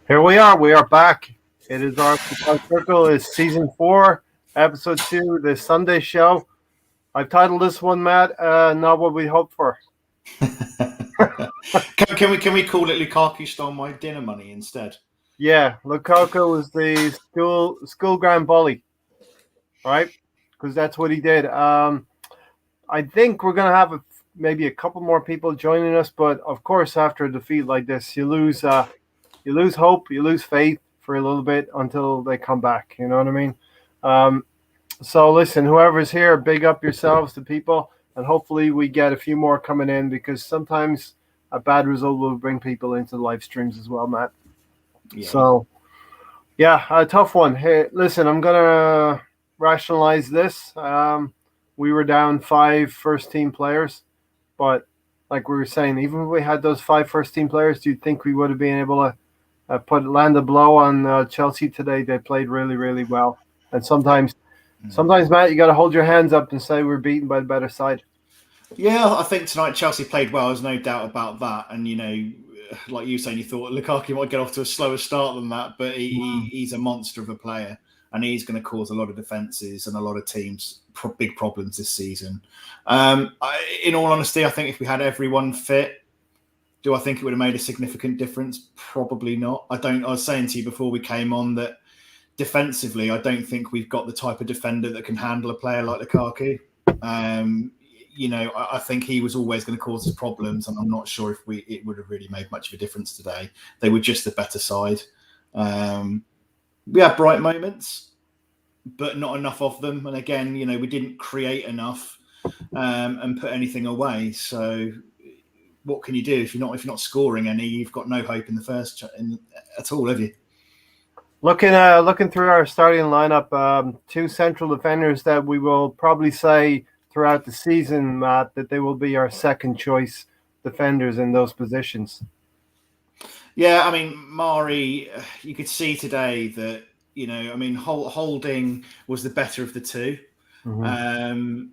Here we are. We are back. It is our Circle is season 4, episode 2, the Sunday Show. I've titled this one, Matt, not what we hoped for. Can we call it Lukaku stole my dinner money instead? Yeah, Lukaku was the school ground bully, right? Because that's what he did. I think we're gonna have maybe a couple more people joining us, but of course, after a defeat like this, you lose hope, you lose faith for a little bit until they come back. You know what I mean? So listen, whoever's here, big up yourselves, the people, and hopefully we get a few more coming in because sometimes a bad result will bring people into the live streams as well, Matt. Yeah. So, yeah, a tough one. Hey, listen, I'm gonna rationalize this. We were down 5 first-team players, but like we were saying, even if we had those 5 first-team players, do you think we would have been able to land a blow on Chelsea today? They played really, really well, and sometimes, Matt, you got to hold your hands up and say we're beaten by the better side. Yeah, I think tonight Chelsea played well. There's no doubt about that. And, like you saying, you thought Lukaku might get off to a slower start than that, but he's a monster of a player. And he's going to cause a lot of defences and a lot of teams big problems this season. In all honesty, I think if we had everyone fit, do I think it would have made a significant difference? Probably not. I was saying to you before we came on that defensively, I don't think we've got the type of defender that can handle a player like Lukaku. I think he was always going to cause us problems, and I'm not sure if it would have really made much of a difference today. They were just the better side. We had bright moments, but not enough of them. And again, we didn't create enough and put anything away. So what can you do if you're not scoring any? You've got no hope in the first at all, have you? Looking through our starting lineup, 2 central defenders that we will probably say throughout the season, Matt, that they will be our second choice defenders in those positions. Yeah, I mean, Mari, you could see today that, Holding was the better of the two. Mm-hmm.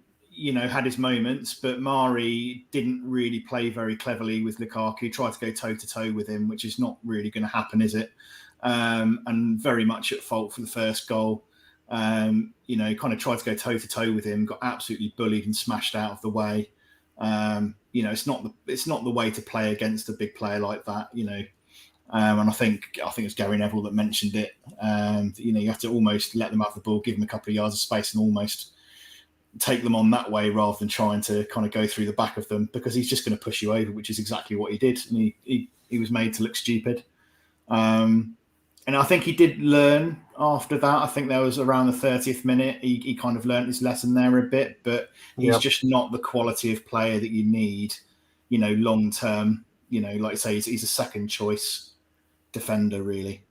Had his moments, but Mari didn't really play very cleverly with Lukaku, tried to go toe-to-toe with him, which is not really going to happen, is it? And very much at fault for the first goal. Kind of tried to go toe-to-toe with him, got absolutely bullied and smashed out of the way. It's not the way to play against a big player like that, and I think it was Gary Neville that mentioned it. You have to almost let them have the ball, give them a couple of yards of space, and almost take them on that way rather than trying to kind of go through the back of them, because he's just going to push you over, which is exactly what he did. And he was made to look stupid. And I think he did learn after that. I think there was around the 30th minute, he kind of learned his lesson there a bit, but he's just not the quality of player that you need, long term. Like I say, he's a second choice defender, really.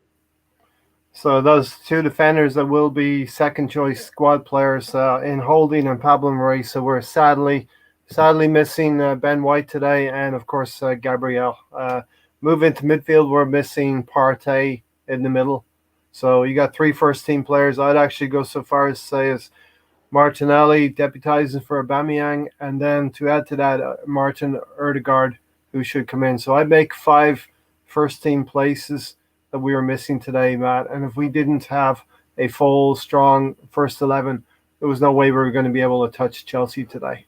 So those 2 defenders that will be second choice squad players in Holding and Pablo Mari. So we're sadly missing Ben White today, and of course Gabriel. Moving to midfield, we're missing Partey in the middle. So you got 3 first-team players. I'd actually go so far as to say as Martinelli deputizing for Aubameyang, and then to add to that, Martin Odegaard, who should come in. So I'd make 5 first-team places that we were missing today, Matt. And if we didn't have a full, strong first 11, there was no way we were going to be able to touch Chelsea today.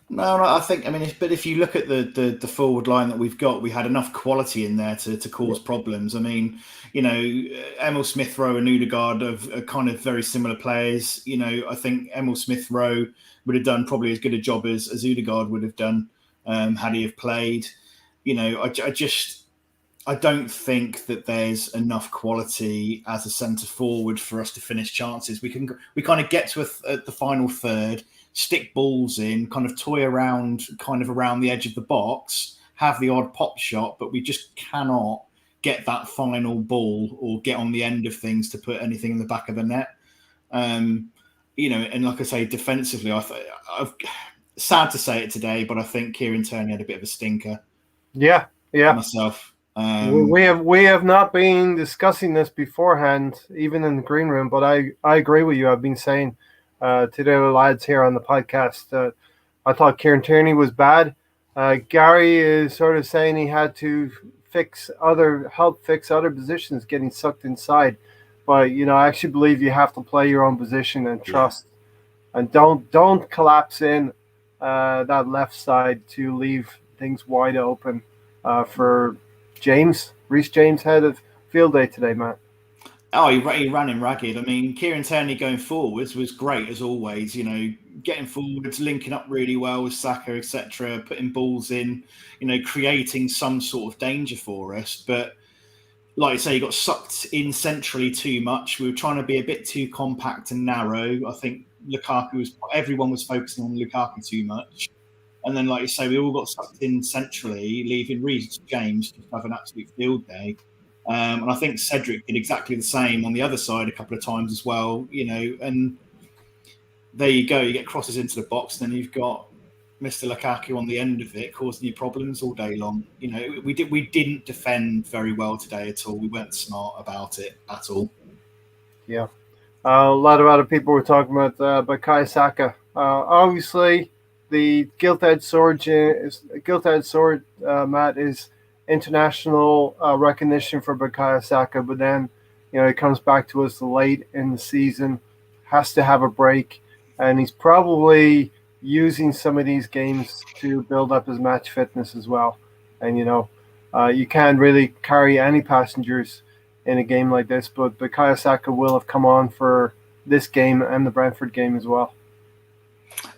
No, I think, if you look at the forward line that we've got, we had enough quality in there to cause problems. I mean, Emil Smith-Rowe and Odegaard are kind of very similar players. I think Emil Smith-Rowe would have done probably as good a job as Odegaard would have done had he have played. I don't think that there's enough quality as a centre forward for us to finish chances. We kind of get to the final third, stick balls in, kind of toy around, kind of around the edge of the box, have the odd pop shot, but we just cannot get that final ball or get on the end of things to put anything in the back of the net. And like I say, defensively, I've sad to say it today, but I think Kieran Tierney had a bit of a stinker. Yeah. Myself. We have not been discussing this beforehand, even in the green room, but I agree with you. I've been saying to the other lads here on the podcast, I thought Kieran Tierney was bad. Gary is sort of saying he had to help fix other positions getting sucked inside. But I actually believe you have to play your own position and trust, and don't collapse in that left side to leave things wide open for James. Reece James had a field day today, Matt. Oh, he ran him ragged. I mean, Kieran Tierney going forwards was great as always. Getting forwards, linking up really well with Saka, etc., putting balls in, creating some sort of danger for us. But like I say, he got sucked in centrally too much. We were trying to be a bit too compact and narrow. I think everyone was focusing on Lukaku too much. And then, like you say, we all got sucked in centrally, leaving Reece James to have an absolute field day. And I think Cedric did exactly the same on the other side a couple of times as well, and there you go. You get crosses into the box, and then you've got Mr. Lukaku on the end of it causing you problems all day long. We didn't defend very well today at all. We weren't smart about it at all. Yeah. A lot of other people were talking about Bukayo Saka. Obviously, the gilt-edged sword, Matt, is international recognition for Bukayo Saka, but then it comes back to us late in the season, has to have a break, and he's probably using some of these games to build up his match fitness as well. And you can't really carry any passengers in a game like this, but Bukayo Saka will have come on for this game and the Brentford game as well.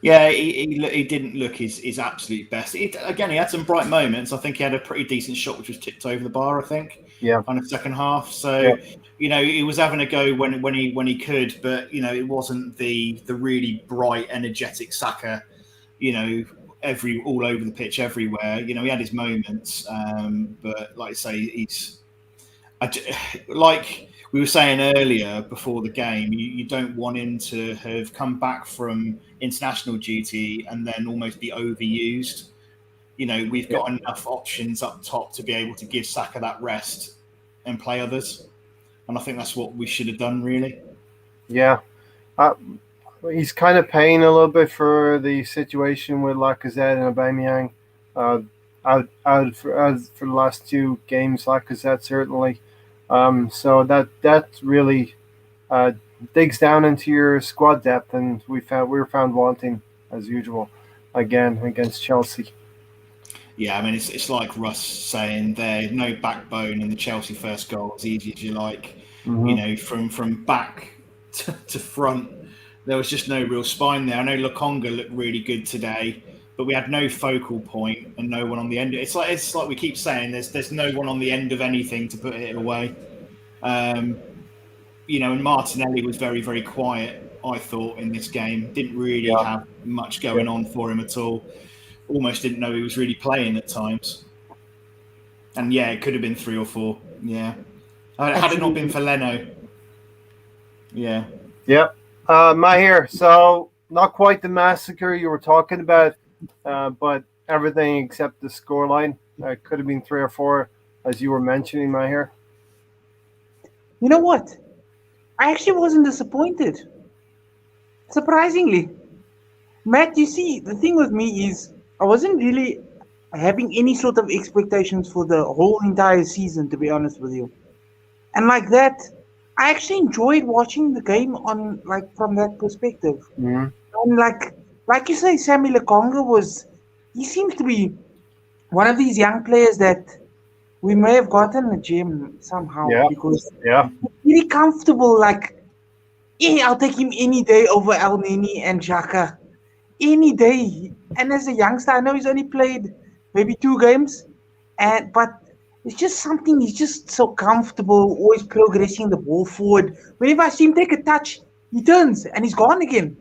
Yeah, he didn't look his absolute best. Again, he had some bright moments. I think he had a pretty decent shot, which was tipped over the bar, I think, on the second half. So, he was having a go when he could, but, it wasn't the really bright, energetic Saka, all over the pitch, everywhere. He had his moments, but like I say, like we were saying earlier before the game, you don't want him to have come back from international duty and then almost be overused. We've got enough options up top to be able to give Saka that rest and play others. And I think that's what we should have done, really. Yeah. He's kind of paying a little bit for the situation with Lacazette and Aubameyang. Out for the last two games, Lacazette certainly. So that really digs down into your squad depth, and we were found wanting as usual again against Chelsea. Yeah, I mean it's like Russ saying there's no backbone in the Chelsea first goal, as easy as you like. Mm-hmm. From back to front, there was just no real spine there. I know Lokonga looked really good today, but we had no focal point and no one on the end. It's like we keep saying there's no one on the end of anything to put it away. And Martinelli was very, very quiet, I thought, in this game. Didn't really have much going on for him at all. Almost didn't know he was really playing at times. And it could have been 3 or 4. Yeah. Had it not been for Leno. Yeah. Yep. Mahir, so not quite the massacre you were talking about, but everything except the scoreline. Could have been 3 or 4, as you were mentioning, Mahir. You know what? I actually wasn't disappointed. Surprisingly. Matt, you see, the thing with me is I wasn't really having any sort of expectations for the whole entire season, to be honest with you. And like that, I actually enjoyed watching the game from that perspective. Mm-hmm. And like you say, Sammy Lokonga he seems to be one of these young players that we may have gotten a gem somehow because he's really comfortable. I'll take him any day over El Nini and Xhaka. Any day. And as a youngster, I know he's only played maybe 2 games, but it's just something. He's just so comfortable, always progressing the ball forward. Whenever I see him take a touch, he turns and he's gone again.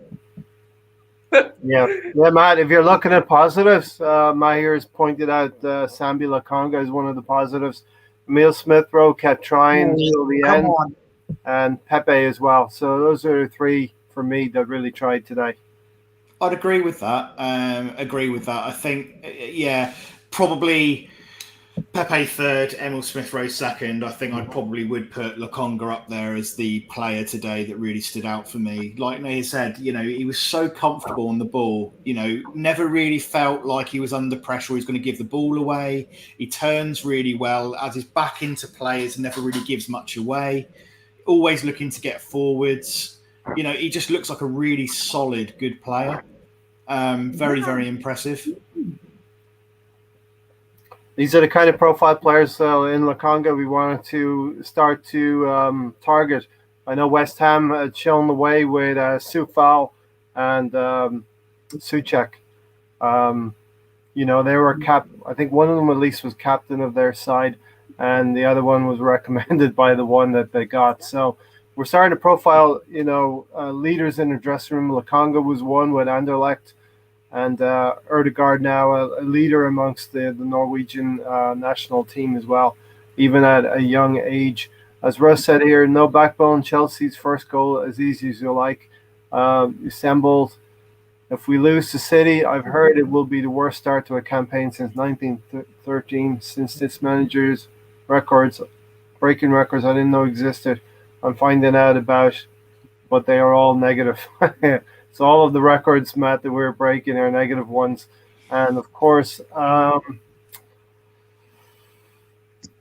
Yeah, Matt, if you're looking at positives, Mahir has pointed out Sambi Lokonga is one of the positives. Emile Smith-Rowe kept trying till the end, and Pepe as well. So those are 3 for me that really tried today. I'd agree with that. I think, probably Pepe third, Emil Smith-Rowe second. I think I probably would put Lokonga up there as the player today that really stood out for me. Like Naya said, he was so comfortable on the ball. Never really felt like he was under pressure. He's going to give the ball away. He turns really well. As his back into players, never really gives much away. Always looking to get forwards. He just looks like a really solid, good player. Very, very impressive. These are the kind of profile players in Lokonga we wanted to start to target. I know West Ham had shown the way with Soufal and Souček. They were I think one of them at least was captain of their side, and the other one was recommended by the one that they got. So we're starting to profile, leaders in the dressing room. Lokonga was one with Anderlecht. And Ødegaard now a leader amongst the Norwegian national team as well, even at a young age. As Russ said here, no backbone. Chelsea's first goal, as easy as you like. Assembled. If we lose to City, I've heard it will be the worst start to a campaign since 1913, since this manager's breaking records I didn't know existed. I'm finding out about, but they are all negative. So all of the records, Matt, that we're breaking are negative ones. And, of course, what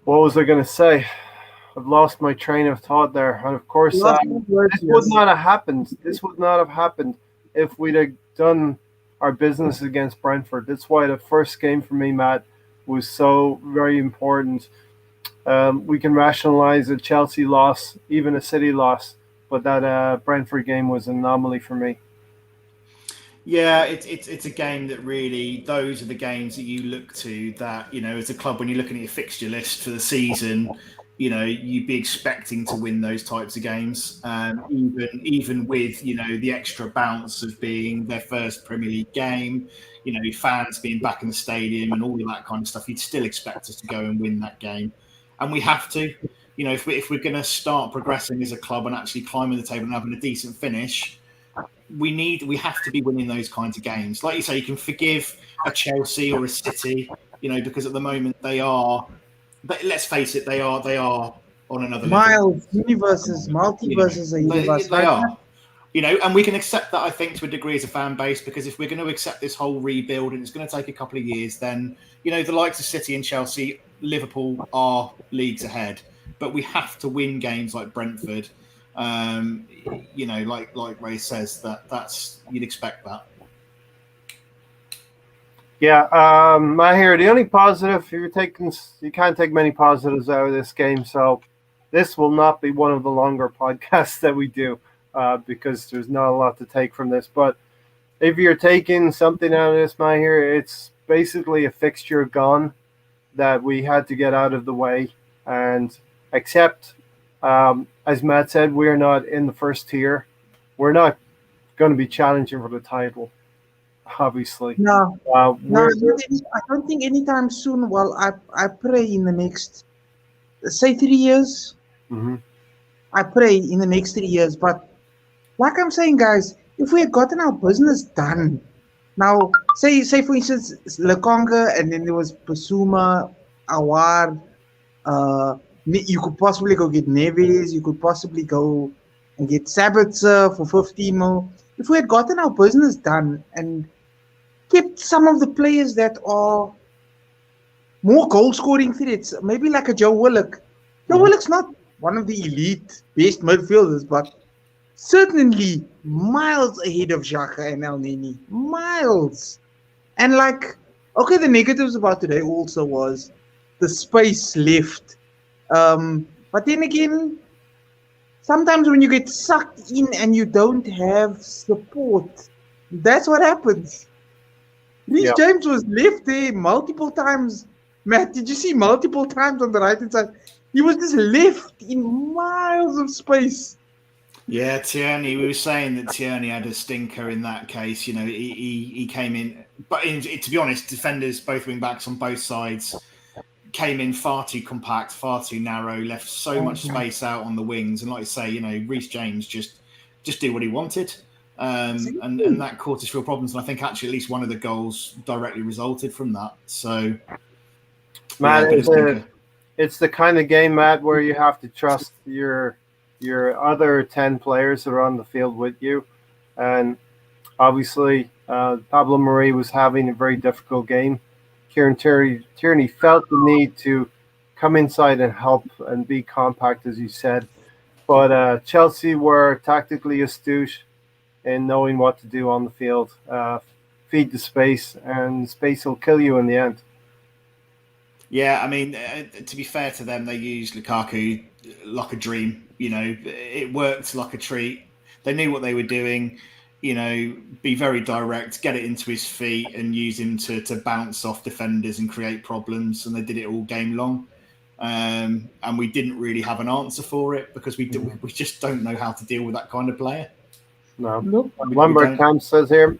was I going to say? I've lost my train of thought there. And, of course, this would not have happened. This would not have happened if we'd have done our business against Brentford. That's why the first game for me, Matt, was so very important. We can rationalize a Chelsea loss, even a City loss, but that Brentford game was an anomaly for me. Yeah, it's a game that really, those are the games that you look to that, as a club, when you're looking at your fixture list for the season, you'd be expecting to win those types of games. Even with, the extra bounce of being their first Premier League game, fans being back in the stadium and all of that kind of stuff, you'd still expect us to go and win that game. And we have to, if we're going to start progressing as a club and actually climbing the table and having a decent finish, we have to be winning those kinds of games. Like you say, you can forgive a Chelsea or a City, because at the moment they are, but let's face it, they are on another level. Multiverses are universe. They are. And we can accept that, I think, to a degree as a fan base, because if we're going to accept this whole rebuild and it's going to take a couple of years, then, the likes of City and Chelsea, Liverpool are leagues ahead. But we have to win games like Brentford. Like Ray says, that's you'd expect that. Yeah, I hear the only positive you can't take many positives out of this game. So this will not be one of the longer podcasts that we do because there's not a lot to take from this. But if you're taking something out of this, Mahir, it's basically a fixture gone that we had to get out of the way and accept. As Matt said, we're not in the first tier. We're not going to be challenging for the title, obviously. No, I don't think anytime soon. Well, I pray in the next, say, 3 years. Mm-hmm. I pray in the next 3 years. But like I'm saying, guys, if we had gotten our business done, now, say for instance, Lokonga, and then there was Basuma, Awar, you could possibly go get Neves. You could possibly go and get Sabitzer for 15 mil. If we had gotten our business done and kept some of the players that are more goal-scoring threats, maybe like a Joe Willock. Joe Willock's not one of the elite best midfielders, but certainly miles ahead of Xhaka and El Neni. Miles. And the negatives about today also was the space left. But then again, sometimes when you get sucked in and you don't have support, that's what happens. Reece James was left there multiple times. Matt, did you see multiple times on the right-hand side? He was just left in miles of space. Yeah, Tierney, we were saying that Tierney had a stinker in that case. He came in. But to be honest, defenders, both wing-backs on both sides, came in far too compact, far too narrow, left so much space out on the wings. And like I say, Reece James just did what he wanted. And that caused us real problems. And I think actually at least one of the goals directly resulted from that. So, Matt, it's the kind of game, Matt, where you have to trust your other 10 players that are on the field with you. And obviously, Pablo Mari was having a very difficult game. Kieran Tierney felt the need to come inside and help and be compact, as you said. But Chelsea were tactically astute in knowing what to do on the field. Feed the space, and space will kill you in the end. Yeah, I mean, to be fair to them, they used Lukaku like a dream. You know, it worked like a treat. They knew what they were doing. You know, be very direct, get it into his feet, and use him to bounce off defenders and create problems. And they did it all game long. And we didn't really have an answer for it because we just don't know how to deal with that kind of player. No. Nope. Lumber Camp says here,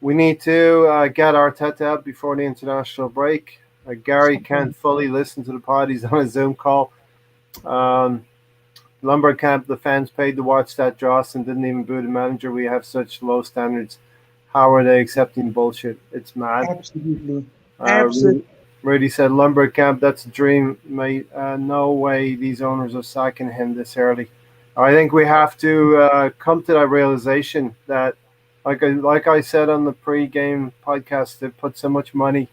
we need to get Arteta out before the international break. Gary can't fully listen to the pod. He's on a Zoom call. Lumber Camp, the fans paid to watch that dross and didn't even boo the manager. We have such low standards. How are they accepting bullshit? It's mad. Absolutely. Rudy said, Lumber Camp, that's a dream, mate. No way these owners are sacking him this early. I think we have to come to that realization that, like I said on the pre-game podcast, they put so much money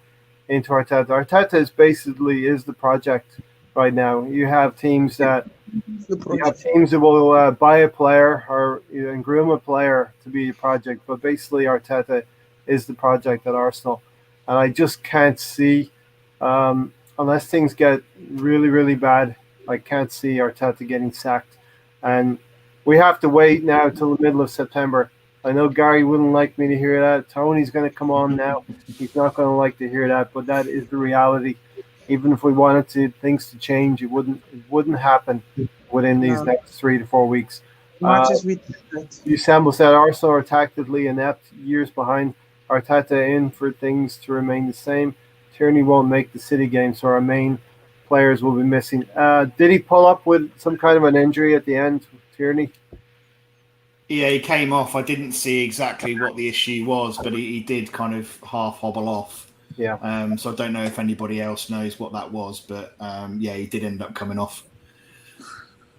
into Arteta. Arteta is the project right now. You have teams that will buy a player and groom a player to be a project, but basically Arteta is the project at Arsenal, and I just can't see, unless things get really, really bad, I can't see Arteta getting sacked. And we have to wait now till the middle of September. I know Gary wouldn't like me to hear that. Tony's going to come on now. He's not going to like to hear that, but that is the reality. Even if we wanted things to change, it wouldn't happen within these next 3 to 4 weeks. Usambo said Arsenal are tactically inept, years behind. Arteta in for things to remain the same. Tierney won't make the City game, so our main players will be missing. Did he pull up with some kind of an injury at the end, Tierney? Yeah, he came off. I didn't see exactly what the issue was, but he did kind of half hobble off. Yeah. So I don't know if anybody else knows what that was, but yeah, he did end up coming off.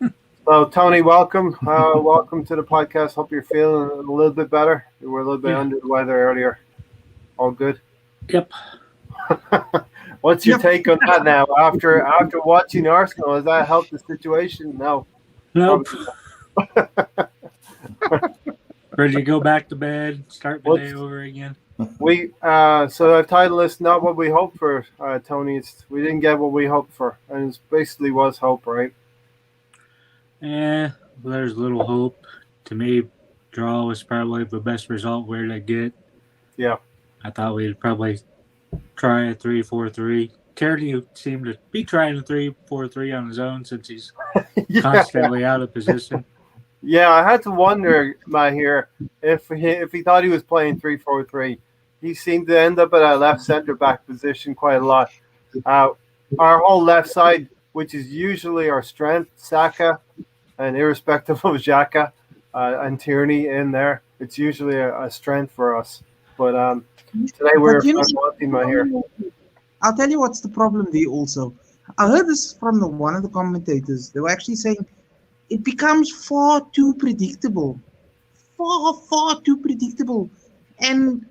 So, Tony, welcome. Welcome to the podcast. Hope you're feeling a little bit better. You were a little bit under the weather earlier. All good? Yep. What's your take on that now? After watching Arsenal, has that helped the situation? No. Nope. Ready to go back to bed, start the day over again. So I've titled this "Not What We Hoped For," Tony. We didn't get what we hoped for, and it basically was hope, right? Yeah, there's little hope. To me, draw was probably the best result we're to get. Yeah. I thought we'd probably try a 3-4-3. Tierney seemed to be trying a 3-4-3 on his own since he's constantly out of position. Yeah, I had to wonder, Matt, here, if he thought he was playing 3-4-3. He seemed to end up at a left centre back position quite a lot. Our whole left side, which is usually our strength, Saka, and irrespective of Xhaka and Tierney in there, it's usually a strength for us. But today we're wanting my here. I'll tell you what's the problem there also. I heard this from one of the commentators. They were actually saying it becomes far too predictable. Far too predictable. And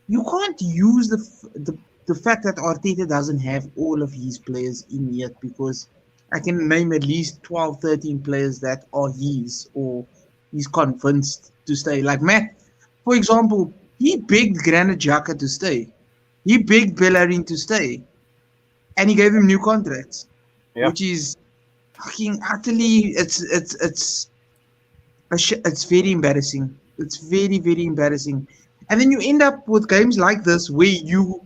you can't use the fact that Arteta doesn't have all of his players in yet, because I can name at least 12, 13 players that are his, or he's convinced to stay. Like Matt, for example, he begged Granit Xhaka to stay. He begged Bellerin to stay. And he gave him new contracts. Yep. Which is fucking utterly, it's very embarrassing. It's very, very embarrassing. And then you end up with games like this where you,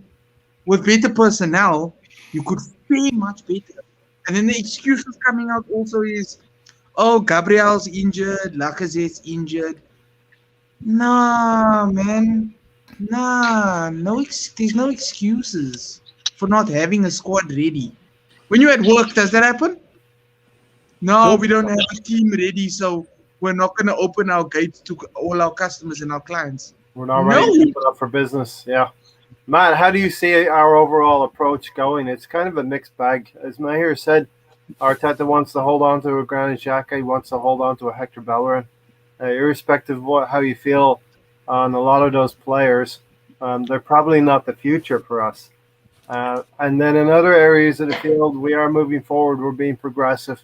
with better personnel, you could fare much better. And then the excuses coming out also is, oh, Gabriel's injured, Lacazette's injured. Nah, man. Nah, there's no excuses for not having a squad ready. When you're at work, does that happen? No, we don't have a team ready, so we're not going to open our gates to all our customers and our clients. We're not ready to put up for business. Yeah. Matt, how do you see our overall approach going? It's kind of a mixed bag. As Mahir said, Arteta wants to hold on to a Granit Xhaka. He wants to hold on to a Hector Bellerin. Irrespective of how you feel on a lot of those players, they're probably not the future for us. And then in other areas of the field, we are moving forward. We're being progressive,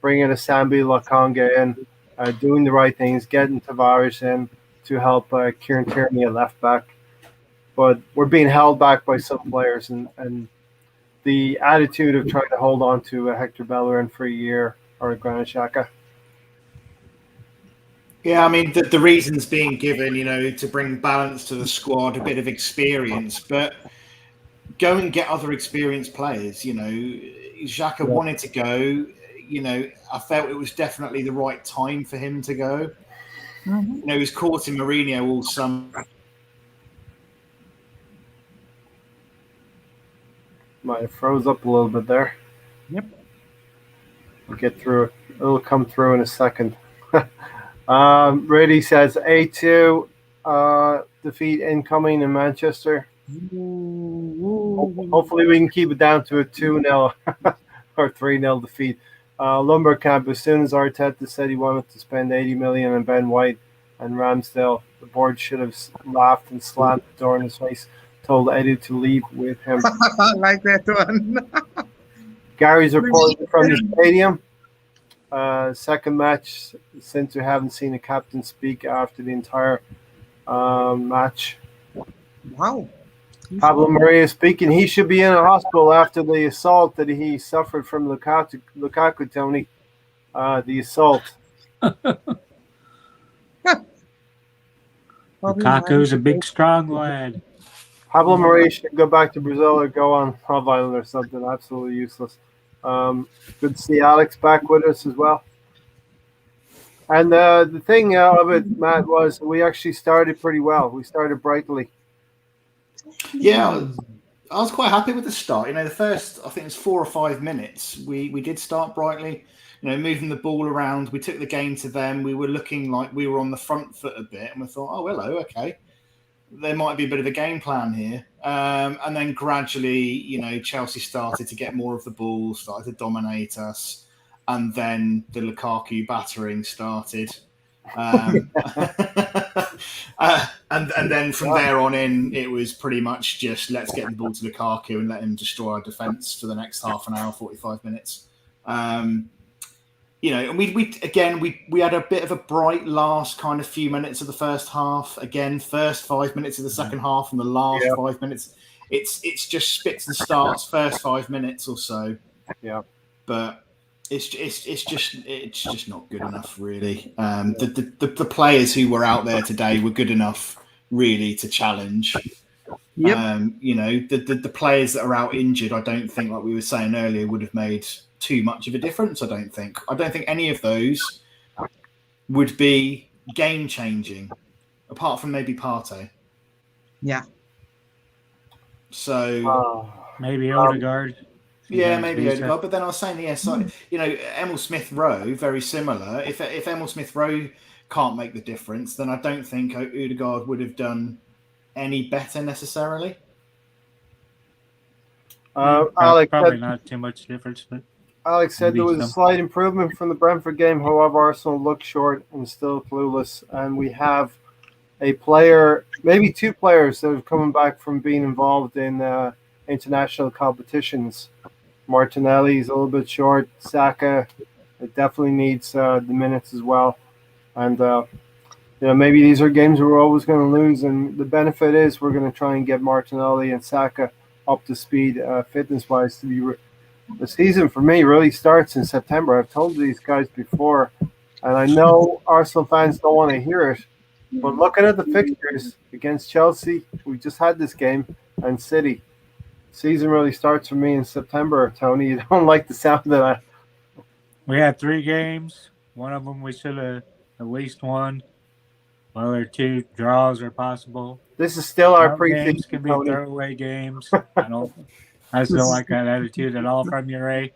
bringing a Sambi Lokonga in, doing the right things, getting Tavares in to help Kieran Tierney at left back. But we're being held back by some players, and the attitude of trying to hold on to a Hector Bellerin for a year or a Granit Xhaka. Yeah, I mean, the reasons being given, to bring balance to the squad, a bit of experience, but go and get other experienced players. Xhaka wanted to go. I felt it was definitely the right time for him to go. Mm-hmm. He was caught in Mourinho all summer. Might have froze up a little bit there. Yep. We'll get through it. It'll come through in a second. Brady says A2 defeat incoming in Manchester. Hopefully we can keep it down to a 2-0 or 3-0 defeat. Lumbercamp, as soon as Arteta said he wanted to spend 80 million on Ben White and Ramsdale, the board should have laughed and slammed the door in his face, told Eddie to leave with him. I like that one. Gary's reporting from the stadium. Second match since we haven't seen a captain speak after the entire match. Wow. Pablo Maria speaking. He should be in a hospital after the assault that he suffered from Lukaku, Tony. The assault. Lukaku's a big, strong lad. Pablo Maria should go back to Brazil or go on Love Island or something. Absolutely useless. Good to see Alex back with us as well. And the thing of it, Matt, was we actually started pretty well. We started brightly. Yeah, I was quite happy with the start. The first, I think it was 4 or 5 minutes, we did start brightly. Moving the ball around. We took the game to them. We were looking like we were on the front foot a bit, and we thought, oh, hello, okay. There might be a bit of a game plan here. And then gradually, Chelsea started to get more of the ball, started to dominate us. And then the Lukaku battering started. And then from there on in, it was pretty much just let's get the ball to Lukaku and let him destroy our defence for the next half an hour, 45 minutes. And we had a bit of a bright last kind of few minutes of the first half. Again, first 5 minutes of the second half and the last 5 minutes. It's just spits and starts first 5 minutes or so. Yeah, but it's just not good enough, really. The players who were out there today were good enough, really, to challenge. Yep. The players that are out injured, I don't think, like we were saying earlier, would have made too much of a difference. I don't think any of those would be game changing, apart from maybe Partey. Yeah. So maybe Odegaard. Yeah, maybe Odegaard. But then I was saying, Emil Smith Rowe, very similar. If Emil Smith Rowe can't make the difference, then I don't think Odegaard would have done any better necessarily. Alex probably said, not too much difference, but Alex said there was a slight improvement from the Brentford game. However, Arsenal looked short and still clueless, and we have a player, maybe two players, that have come back from being involved in international competitions. Martinelli's a little bit short. Saka definitely needs the minutes as well. And, maybe these are games we're always going to lose. And the benefit is we're going to try and get Martinelli and Saka up to speed fitness-wise. The season for me really starts in September. I've told these guys before, and I know Arsenal fans don't want to hear it. But looking at the fixtures against Chelsea, we just had this game, and City. Season really starts for me in September, Tony. You don't like the sound of that. We had 3 games. One of them we should have at least won. Other 2 draws are possible. This is still our preseason. Games can be throwaway games. I still like that attitude at all from you, Ray.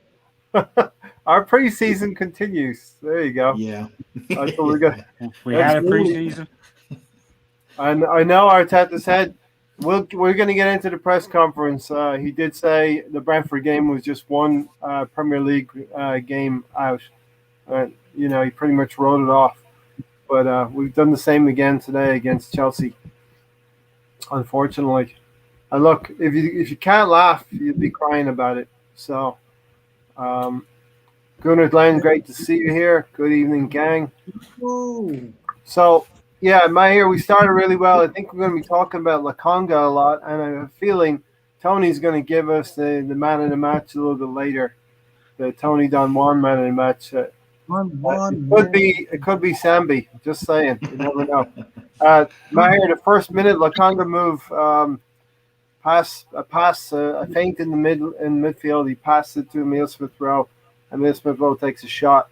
Our preseason continues. There you go. Yeah. That's what we're good. We had a preseason. And I know Arteta said We're going to get into the press conference. He did say the Brentford game was just one Premier League game out. He pretty much wrote it off. But we've done the same again today against Chelsea, unfortunately. And look, if you can't laugh, you'd be crying about it. So, Gunnar Glenn, great to see you here. Good evening, gang. Ooh. So, yeah, Maher, we started really well. I think we're going to be talking about Lakonga a lot, and I have a feeling Tony's going to give us the man of the match a little bit later. The Tony Don Juan man of the match. It could be Sambi. Just saying, you never know. Maher, the first minute Lakonga move, a feint in midfield. He passed it to Emile Smith-Rowe, and Emile Smith-Rowe takes a shot.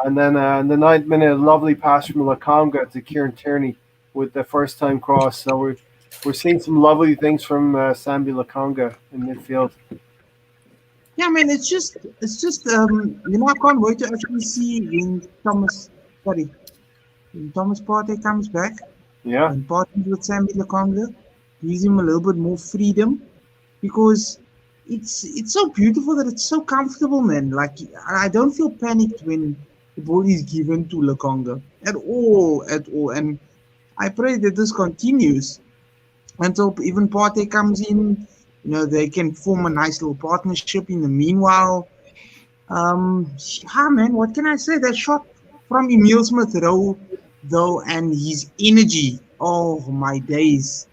And then in the 9th minute, a lovely pass from Lakonga to Kieran Tierney with the first time cross. So we're seeing some lovely things from Sambi Lakonga in midfield. Yeah, man, it's just I can't wait to actually see when Thomas Partey comes back. Yeah. And partners with Sambi Lakonga, gives him a little bit more freedom, because it's so beautiful that it's so comfortable, man. Like, I don't feel panicked when the ball is given to Lakonga at all. And I pray that this continues until even Partey comes in. They can form a nice little partnership in the meanwhile. Man, what can I say? That shot from Emile Smith-Rowe, though, and his energy. Oh, my days.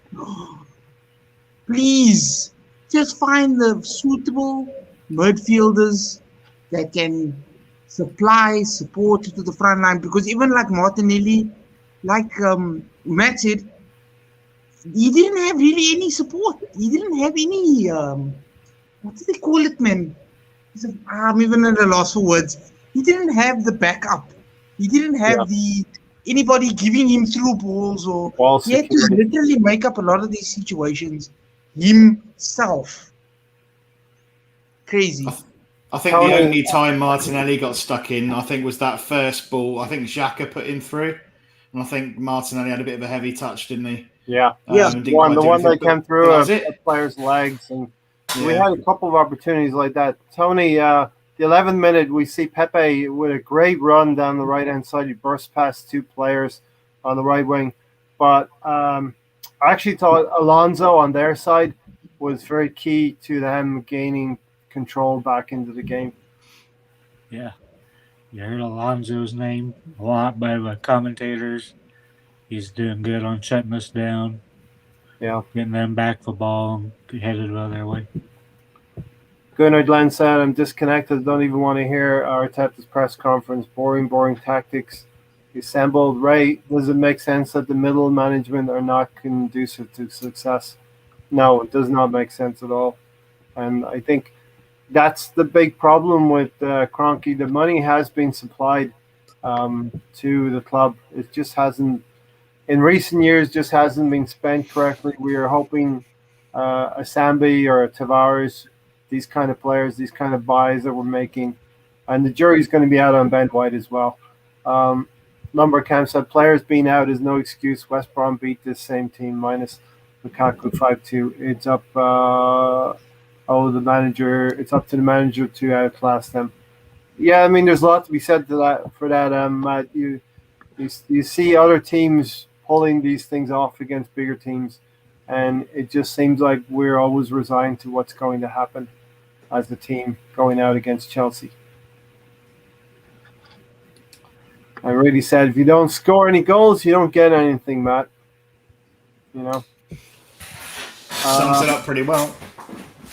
Please, just find the suitable midfielders that can supply support to the front line. Because even like Martinelli, like Matt said, he didn't have really any support. He didn't have any, what do they call it, man? I'm even at a loss for words. He didn't have the backup. He didn't have anybody giving him through balls, or he had to literally make up a lot of these situations himself. Crazy. I think the only time Martinelli got stuck in, I think, was that first ball. I think Xhaka put him through, and I think Martinelli had a bit of a heavy touch, didn't he? Yeah. The one that came through a player's legs, and we had a couple of opportunities like that. Tony, the 11th minute, we see Pepe with a great run down the right-hand side. He burst past 2 players on the right wing. But I actually thought Alonso on their side was very key to them gaining control back into the game. Yeah. You heard Alonso's name a lot by the commentators. He's doing good on shutting us down. Yeah. Getting them back the ball and headed the other way. Gunnar Glenn said, I'm disconnected. Don't even want to hear Arteta's press conference. Boring tactics. He assembled. Ray, does it make sense that the middle management are not conducive to success? No, it does not make sense at all. And I think that's the big problem with Kroenke. The money has been supplied to the club. It just hasn't, in recent years, just hasn't been spent correctly. We are hoping a Sambi or a Tavares, these kind of players, these kind of buys that we're making, and the jury's going to be out on Ben White as well. Lumbercamp said players being out is no excuse. West Brom beat this same team minus Lukaku 5-2. It's up. The manager. It's up to the manager to outclass them. Yeah, I mean, there's a lot to be said for that. Matt, you see other teams pulling these things off against bigger teams, and it just seems like we're always resigned to what's going to happen as the team going out against Chelsea. I really said, if you don't score any goals, you don't get anything, Matt. Sums it up pretty well.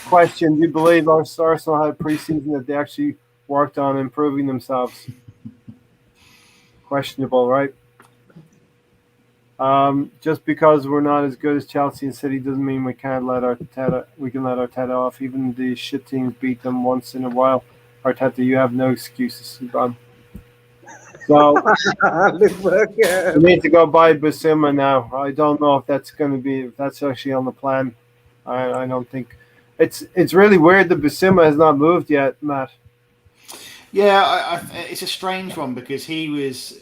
Question, do you believe Arsenal had preseason that they actually worked on improving themselves? Questionable, right? Just because we're not as good as Chelsea and City doesn't mean we can let Arteta off. Even the shit teams beat them once in a while. Arteta, you have no excuses. So we need to go buy Bissouma now. I don't know if that's actually on the plan. I don't think it's really weird that Bissouma has not moved yet, Matt. Yeah, it's a strange one because he was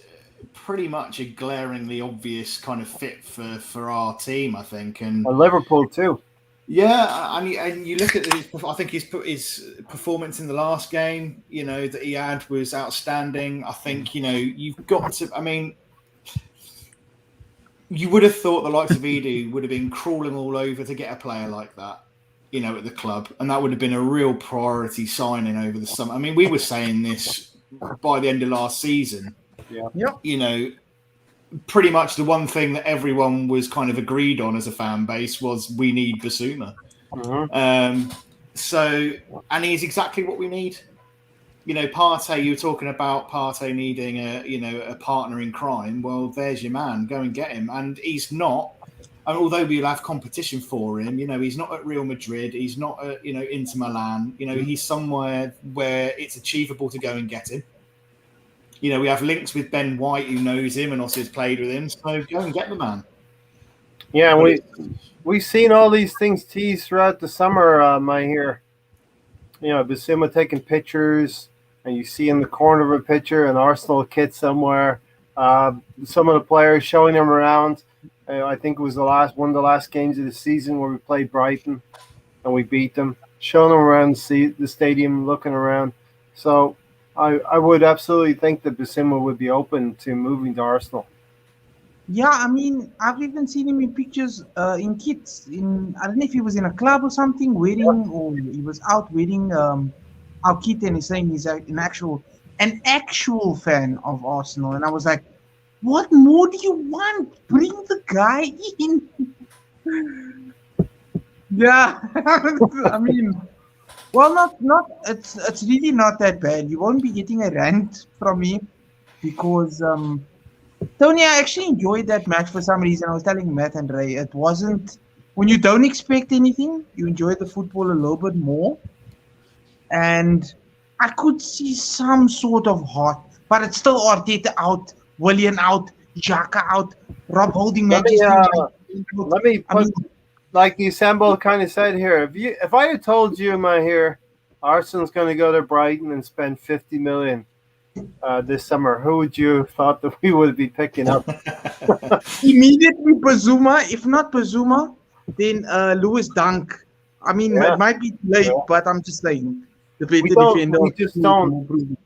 pretty much a glaringly obvious kind of fit for our team, I think, and Liverpool too. Yeah, and you look at I think his performance in the last game, that he had was outstanding. I think, you've got to, you would have thought the likes of Edu would have been crawling all over to get a player like that, at the club. And that would have been a real priority signing over the summer. We were saying this by the end of last season. Yeah. Pretty much the one thing that everyone was kind of agreed on as a fan base was we need Basuma. And he's exactly what we need. Partey, you were talking about Partey needing a partner in crime. Well, there's your man. Go and get him. And he's not, and although we'll have competition for him, he's not at Real Madrid. He's not at, Inter Milan. He's somewhere where it's achievable to go and get him. We have links with Ben White, who knows him and also has played with him. So go and get the man. Yeah, we've seen all these things teased throughout the summer. I hear, Basuma taking pictures, and you see in the corner of a picture an Arsenal kit somewhere. Some of the players showing him around. I think it was one of the last games of the season where we played Brighton, and we beat them. Showing him around the stadium, looking around. So I would absolutely think that Basuma would be open to moving to Arsenal. Yeah, I've even seen him in pictures in kits. I don't know if he was in a club or something, wearing, or he was out wearing our kit, and he's saying he's an actual fan of Arsenal. And I was like, what more do you want? Bring the guy in. Yeah, well, it's really not that bad. You won't be getting a rant from me because Tony, I actually enjoyed that match for some reason. I was telling Matt and Ray, it wasn't when you don't expect anything, you enjoy the football a little bit more. And I could see some sort of heart, but it's still Arteta out, Willian out, Xhaka out, Rob Holding Manchester. Let me put, like Isambo kind of said here, if I had told you, Arsenal's going to go to Brighton and spend 50 million this summer, who would you have thought that we would be picking up? Immediately Basuma. If not Basuma, then Lewis Dunk. It might be late, but I'm just saying.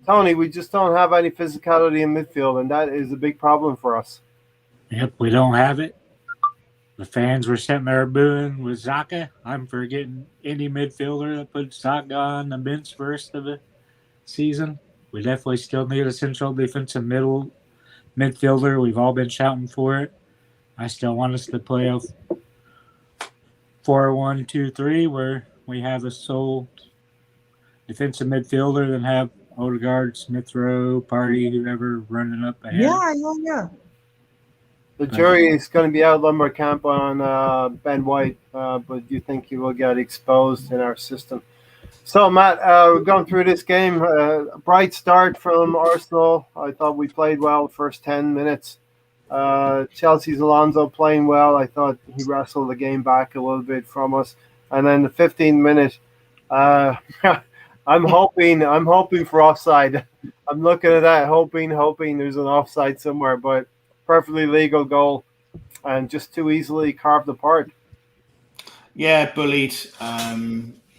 Tony, we just don't have any physicality in midfield, and that is a big problem for us. Yep, we don't have it. The fans were sitting there booing with Xhaka. I'm forgetting any midfielder that put Xhaka on the bench first of the season. We definitely still need a central defensive midfielder. We've all been shouting for it. I still want us to play a 4-1-2-3 where we have a sole defensive midfielder and have Odegaard, Smith Rowe, Partey, whoever running up ahead. Yeah. The jury is going to be out lumber camp on Ben White, but you think he will get exposed in our system. So, Matt, we're going through this game. A bright start from Arsenal. I thought we played well the first 10 minutes. Chelsea's Alonso playing well. I thought he wrestled the game back a little bit from us. And then the 15th minute, I'm hoping for offside. I'm looking at that, hoping there's an offside somewhere, but perfectly legal goal and just too easily carved apart. Yeah, bullied. Like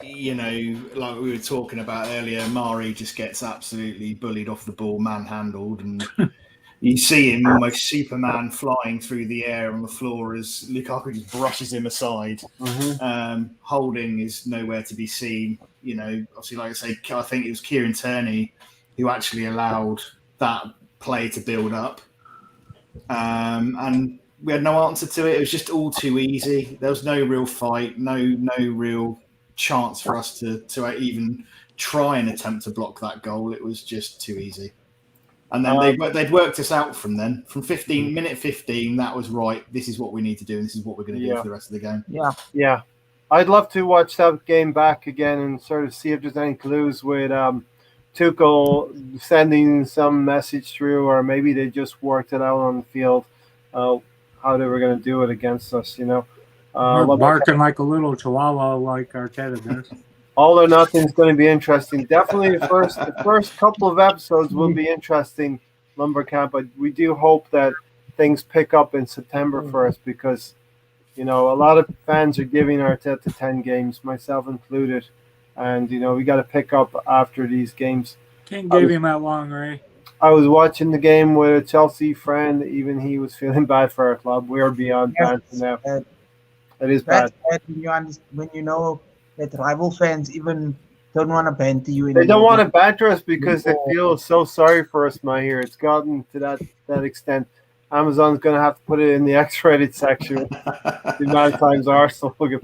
we were talking about earlier, Mari just gets absolutely bullied off the ball, manhandled, and you see him almost Superman flying through the air on the floor as Lukaku just brushes him aside. Holding is nowhere to be seen. Obviously, like I say, I think it was Kieran Tierney who actually allowed that play to build up. And we had no answer to it. It was just all too easy. There was no real fight, no real chance for us to even try and attempt to block that goal. It was just too easy. And then they'd worked us out from then. From minute 15, that was right. This is what we need to do, and this is what we're going to do for the rest of the game. Yeah. I'd love to watch that game back again and sort of see if there's any clues with Tuchel sending some message through, or maybe they just worked it out on the field, how they were going to do it against us, barking like a little chihuahua like Arteta does. All or nothing is going to be interesting. Definitely the first couple of episodes will be interesting. Lumbercamp, but we do hope that things pick up in September for us because, a lot of fans are giving Arteta 10 games, myself included. And, we got to pick up after these games. Can't give him that long, Ray. I was watching the game with a Chelsea friend. Even he was feeling bad for our club. We're beyond bad now. It is bad. That's bad when you know that rival fans even don't want to banter you anymore. They don't want to banter us because they feel so sorry for us, Mahir. It's gotten to that extent. Amazon's going to have to put it in the X-rated section. The amount of times Arsenal will get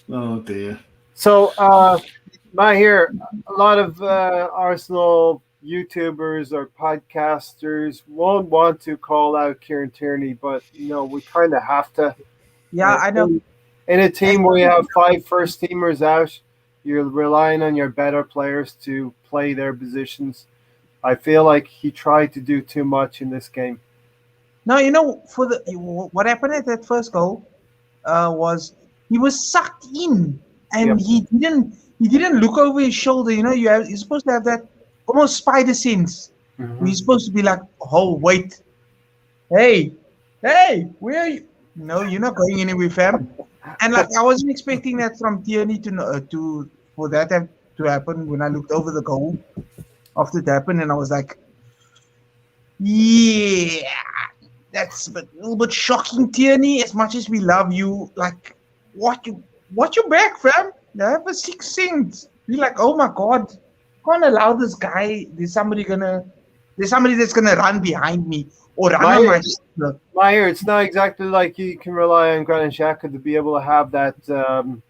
oh dear. So, Mahir, a lot of Arsenal YouTubers or podcasters won't want to call out Kieran Tierney, but we kind of have to. Yeah, I know. In a team where you have 5 first-teamers out, you're relying on your better players to play their positions. I feel like he tried to do too much in this game. No, what happened at that first goal was he was sucked in, and he didn't look over his shoulder. You're supposed to have that almost spider sense. Mm-hmm. You're supposed to be like, oh wait, hey, where are you? No, you're not going anywhere, fam. And like I wasn't expecting that from Tierney for that to happen when I looked over the goal after it happened, and I was like, yeah, that's a little bit shocking, Tierney. As much as we love you, like, watch your back, fam. You have a 6th sense. You're like, oh my god, can't allow this guy. There's somebody that's gonna run behind me or run on my shoulder. Mahir, it's not exactly like you can rely on Granit Xhaka to be able to have that, that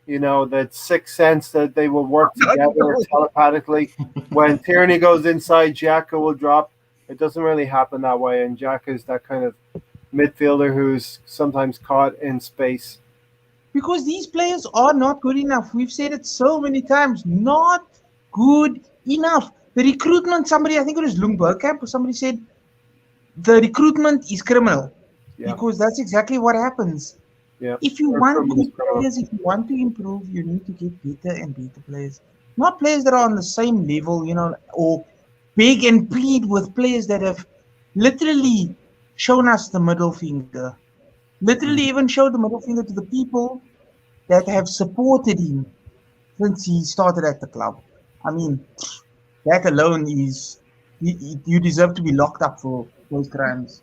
6th sense that they will work together telepathically. When Tierney goes inside, Xhaka will drop. It doesn't really happen that way, and Xhaka is that kind of midfielder who's sometimes caught in space. Because these players are not good enough. We've said it so many times. Not good enough. The recruitment, I think it was Lundbergkamp or somebody said, the recruitment is criminal. Yeah. Because that's exactly what happens. Yeah. If you want good players, if you want to improve, you need to get better and better players. Not players that are on the same level, or beg and plead with players that have literally shown us the middle finger. Literally even showed the middle finger to the people that have supported him since he started at the club. I mean, that alone is, you deserve to be locked up for those crimes.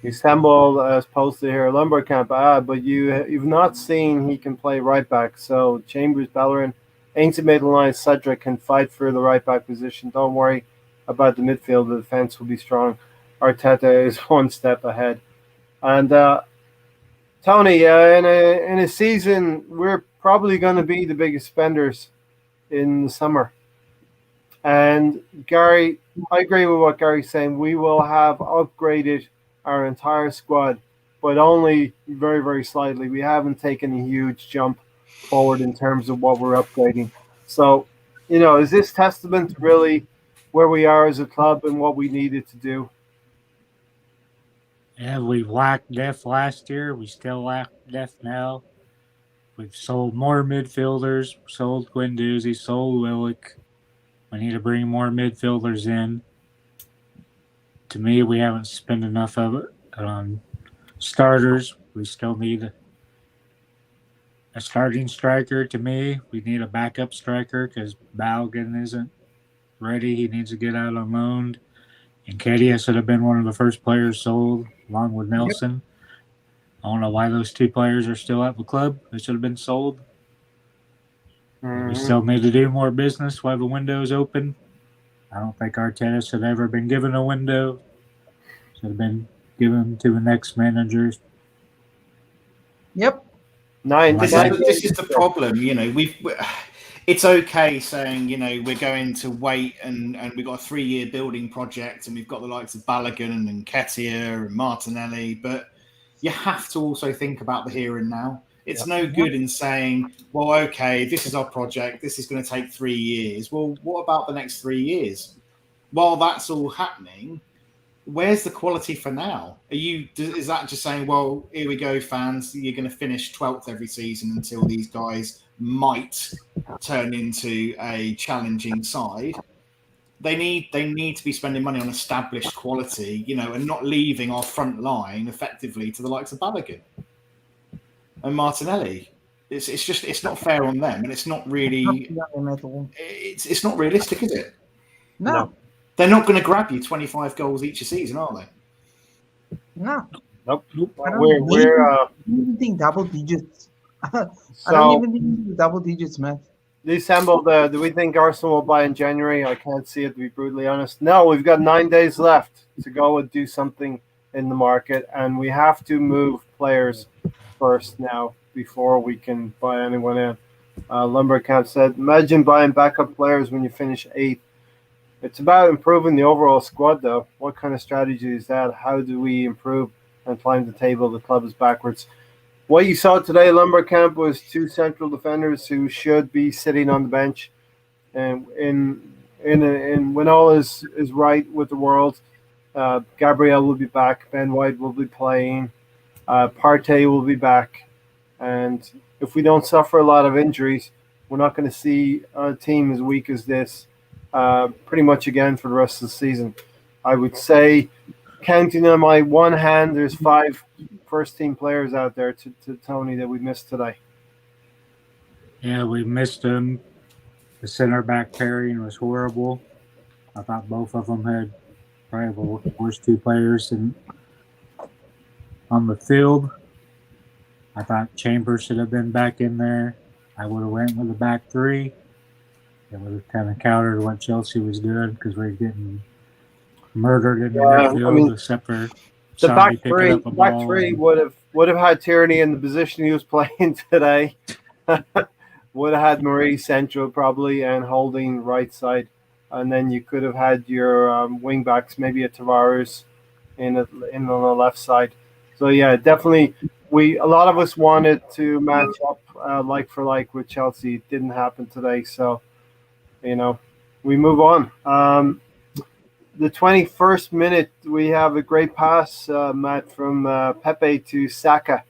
Istanbul has posted here, Lumbercamp, but you've not seen he can play right back. So Chambers, Bellerin, Ancient Maitland, Cedric can fight for the right back position. Don't worry about the midfield. The defense will be strong. Arteta is one step ahead. And Tony, in a season, we're probably going to be the biggest spenders in the summer. And Gary, I agree with what Gary's saying. We will have upgraded our entire squad, but only very, very slightly. We haven't taken a huge jump forward in terms of what we're upgrading. So, is this testament to really where we are as a club and what we needed to do? Yeah, we lacked depth last year. We still lack depth now. We've sold more midfielders, sold Guendouzi, sold Willock. We need to bring more midfielders in. To me, we haven't spent enough of it on starters. We still need a starting striker. To me, we need a backup striker because Balogun isn't ready. He needs to get out on loan. And Kedia should have been one of the first players sold, along with Nelson. Yep. I don't know why those 2 players are still at the club. They should have been sold. Mm-hmm. We still need to do more business while the window's open. I don't think Arteta should have ever been given a window. Should have been given to the next managers. Yep. This is the problem. It's okay saying, we're going to wait and we've got a 3-year building project and we've got the likes of Balogun and Nketiah and Martinelli, but you have to also think about the here and now. It's no good in saying, well, okay, this is our project. This is going to take 3 years. Well, what about the next 3 years? While that's all happening, where's the quality for now? Is that just saying, well, here we go, fans, you're going to finish 12th every season until these guys might turn into a challenging side? They need to be spending money on established quality, and not leaving our front line effectively to the likes of Balogun and Martinelli. It's not fair on them, and it's not really. It's not realistic, is it? No. They're not going to grab you 25 goals each season, are they? No. Nope. I don't even think double digits. I don't even think double digits, man. Do we think Arsenal will buy in January? I can't see it, to be brutally honest. No, we've got 9 days left to go and do something in the market, and we have to move players first now before we can buy anyone in. Lumbercamp said, imagine buying backup players when you finish 8th. It's about improving the overall squad, though. What kind of strategy is that? How do we improve and climb the table? The club is backwards. What you saw today, Lumbercamp, was 2 central defenders who should be sitting on the bench. And when all is right with the world, Gabriel will be back. Ben White will be playing. Partey will be back. And if we don't suffer a lot of injuries, we're not going to see a team as weak as this pretty much again for the rest of the season. I would say, counting on my one hand, there's 5 first-team players out there to Tony that we missed today. Yeah, we missed them. The center-back pairing was horrible. I thought both of them had probably the worst 2 players on the field. I thought Chambers should have been back in there. I would have went with the back 3. It would have kind of countered what Chelsea was doing because we're getting murdered in the midfield, except for the back 3. The back 3 would have had Tierney in the position he was playing today. Would have had Marie central probably and holding right side, and then you could have had your wing backs, maybe a Tavares in on the left side. So yeah, definitely. A lot of us wanted to match up like for like with Chelsea. It didn't happen today, so we move on. The 21st minute, we have a great pass, Matt, from Pepe to Saka.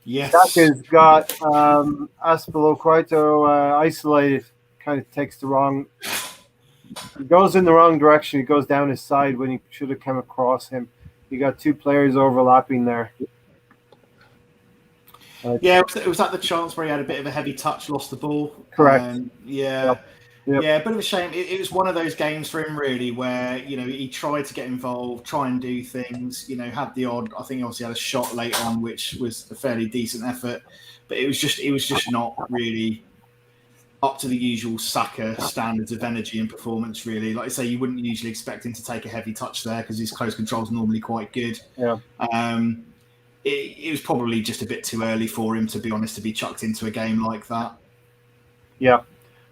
Yes. Saka's got Azpilicueta isolated. Kind of takes the wrong. He goes in the wrong direction. He goes down his side when he should have come across him. You got 2 players overlapping there. It was at the chance where he had a bit of a heavy touch, lost the ball. Correct. Yep. Yeah, a bit of a shame. It was one of those games for him, really, where he tried to get involved, try and do things. Had the odd. I think he obviously had a shot late on, which was a fairly decent effort, but it was just not really up to the usual Saka standards of energy and performance. Really, like I say, you wouldn't usually expect him to take a heavy touch there because his close control is normally quite good. Yeah. It was probably just a bit too early for him, to be honest, to be chucked into a game like that. Yeah.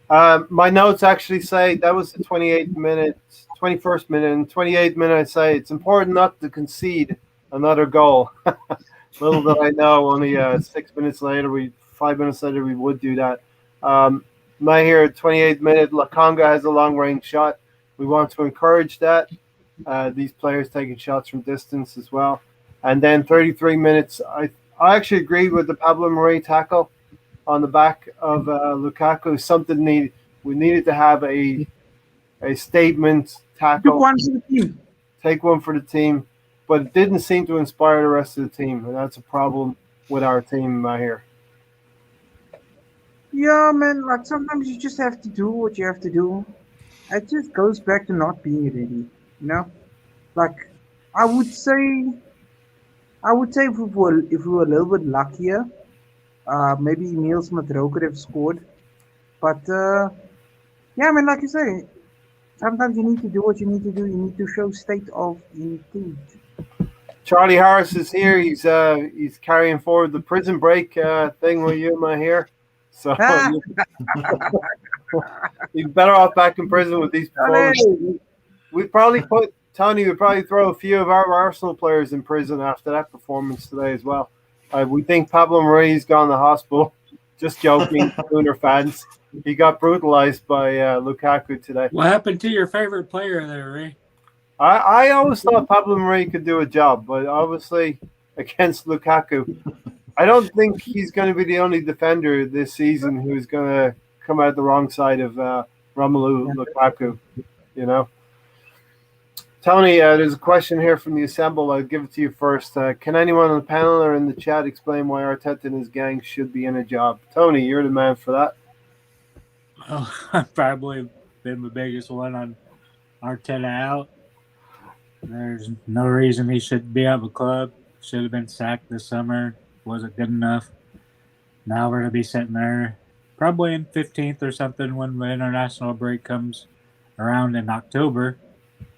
My notes actually say that was the 21st minute, and 28th minute I say it's important not to concede another goal. Little did I know, only 5 minutes later we would do that. My here at 28th minute, Lokonga has a long range shot. We want to encourage that. These players taking shots from distance as well. And then 33 minutes, I actually agree with the Pablo Mari tackle on the back of Lukaku. Something we needed to have a statement tackle. Take one for the team, but it didn't seem to inspire the rest of the team, and that's a problem with our team here. Yeah, man. Like sometimes you just have to do what you have to do. It just goes back to not being ready. Like I would say if we were a little bit luckier, maybe Emil Smith-Rowe could have scored. But yeah, man, like you say, sometimes you need to do what you need to do. You need to show state of intent. Charlie Harris is here. He's carrying forward the prison break thing with you, my here. So he's better off back in prison with these performances. Tony would probably throw a few of our Arsenal players in prison after that performance today as well. We think Pablo Mari's gone to hospital. Just joking, Spooner fans. He got brutalized by Lukaku today. What happened to your favorite player there, Ray? I always thought Pablo Mari could do a job, but obviously against Lukaku, I don't think he's going to be the only defender this season who's going to come out the wrong side of Romelu Lukaku. you know. Tony, there's a question here from the Assemble. I'll give it to you first. Can anyone on the panel or in the chat explain why Arteta and his gang should be in a job? Tony, you're the man for that. Well, I've probably been the biggest one on Arteta out. There's no reason he should be out of the club. Should have been sacked this summer. Wasn't good enough. Now we're going to be sitting there probably in 15th or something when the international break comes around in October.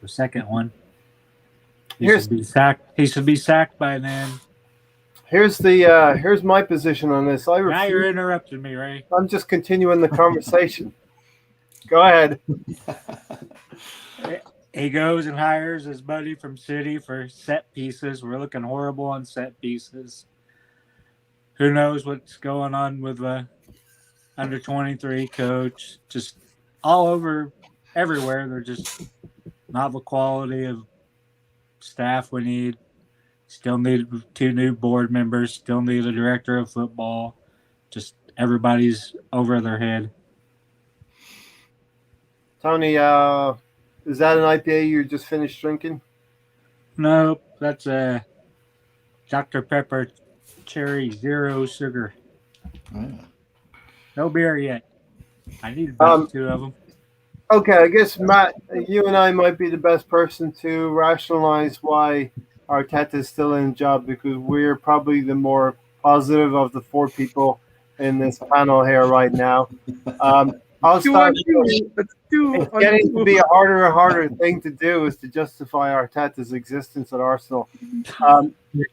The second one. He should be sacked. He should be sacked by then. Here's my position on this. Now you're interrupting me, Ray. I'm just continuing the conversation. Go ahead. He goes and hires his buddy from City for set pieces. We're looking horrible on set pieces. Who knows what's going on with the under 23 coach? Just all over, everywhere. They're just not the quality of staff we need. Still need 2 new board members. Still need a director of football. Just everybody's over their head. Tony, is that an IPA you just finished drinking? No, that's a Dr. Pepper Cherry Zero Sugar. No beer yet. I need about 2 of them. Okay, I guess, Matt, you and I might be the best person to rationalize why Arteta is still in a job, because we're probably the more positive of the 4 people in this panel here right now. I'll start. It's getting to be a harder and harder thing to do is to justify Arteta's existence at Arsenal.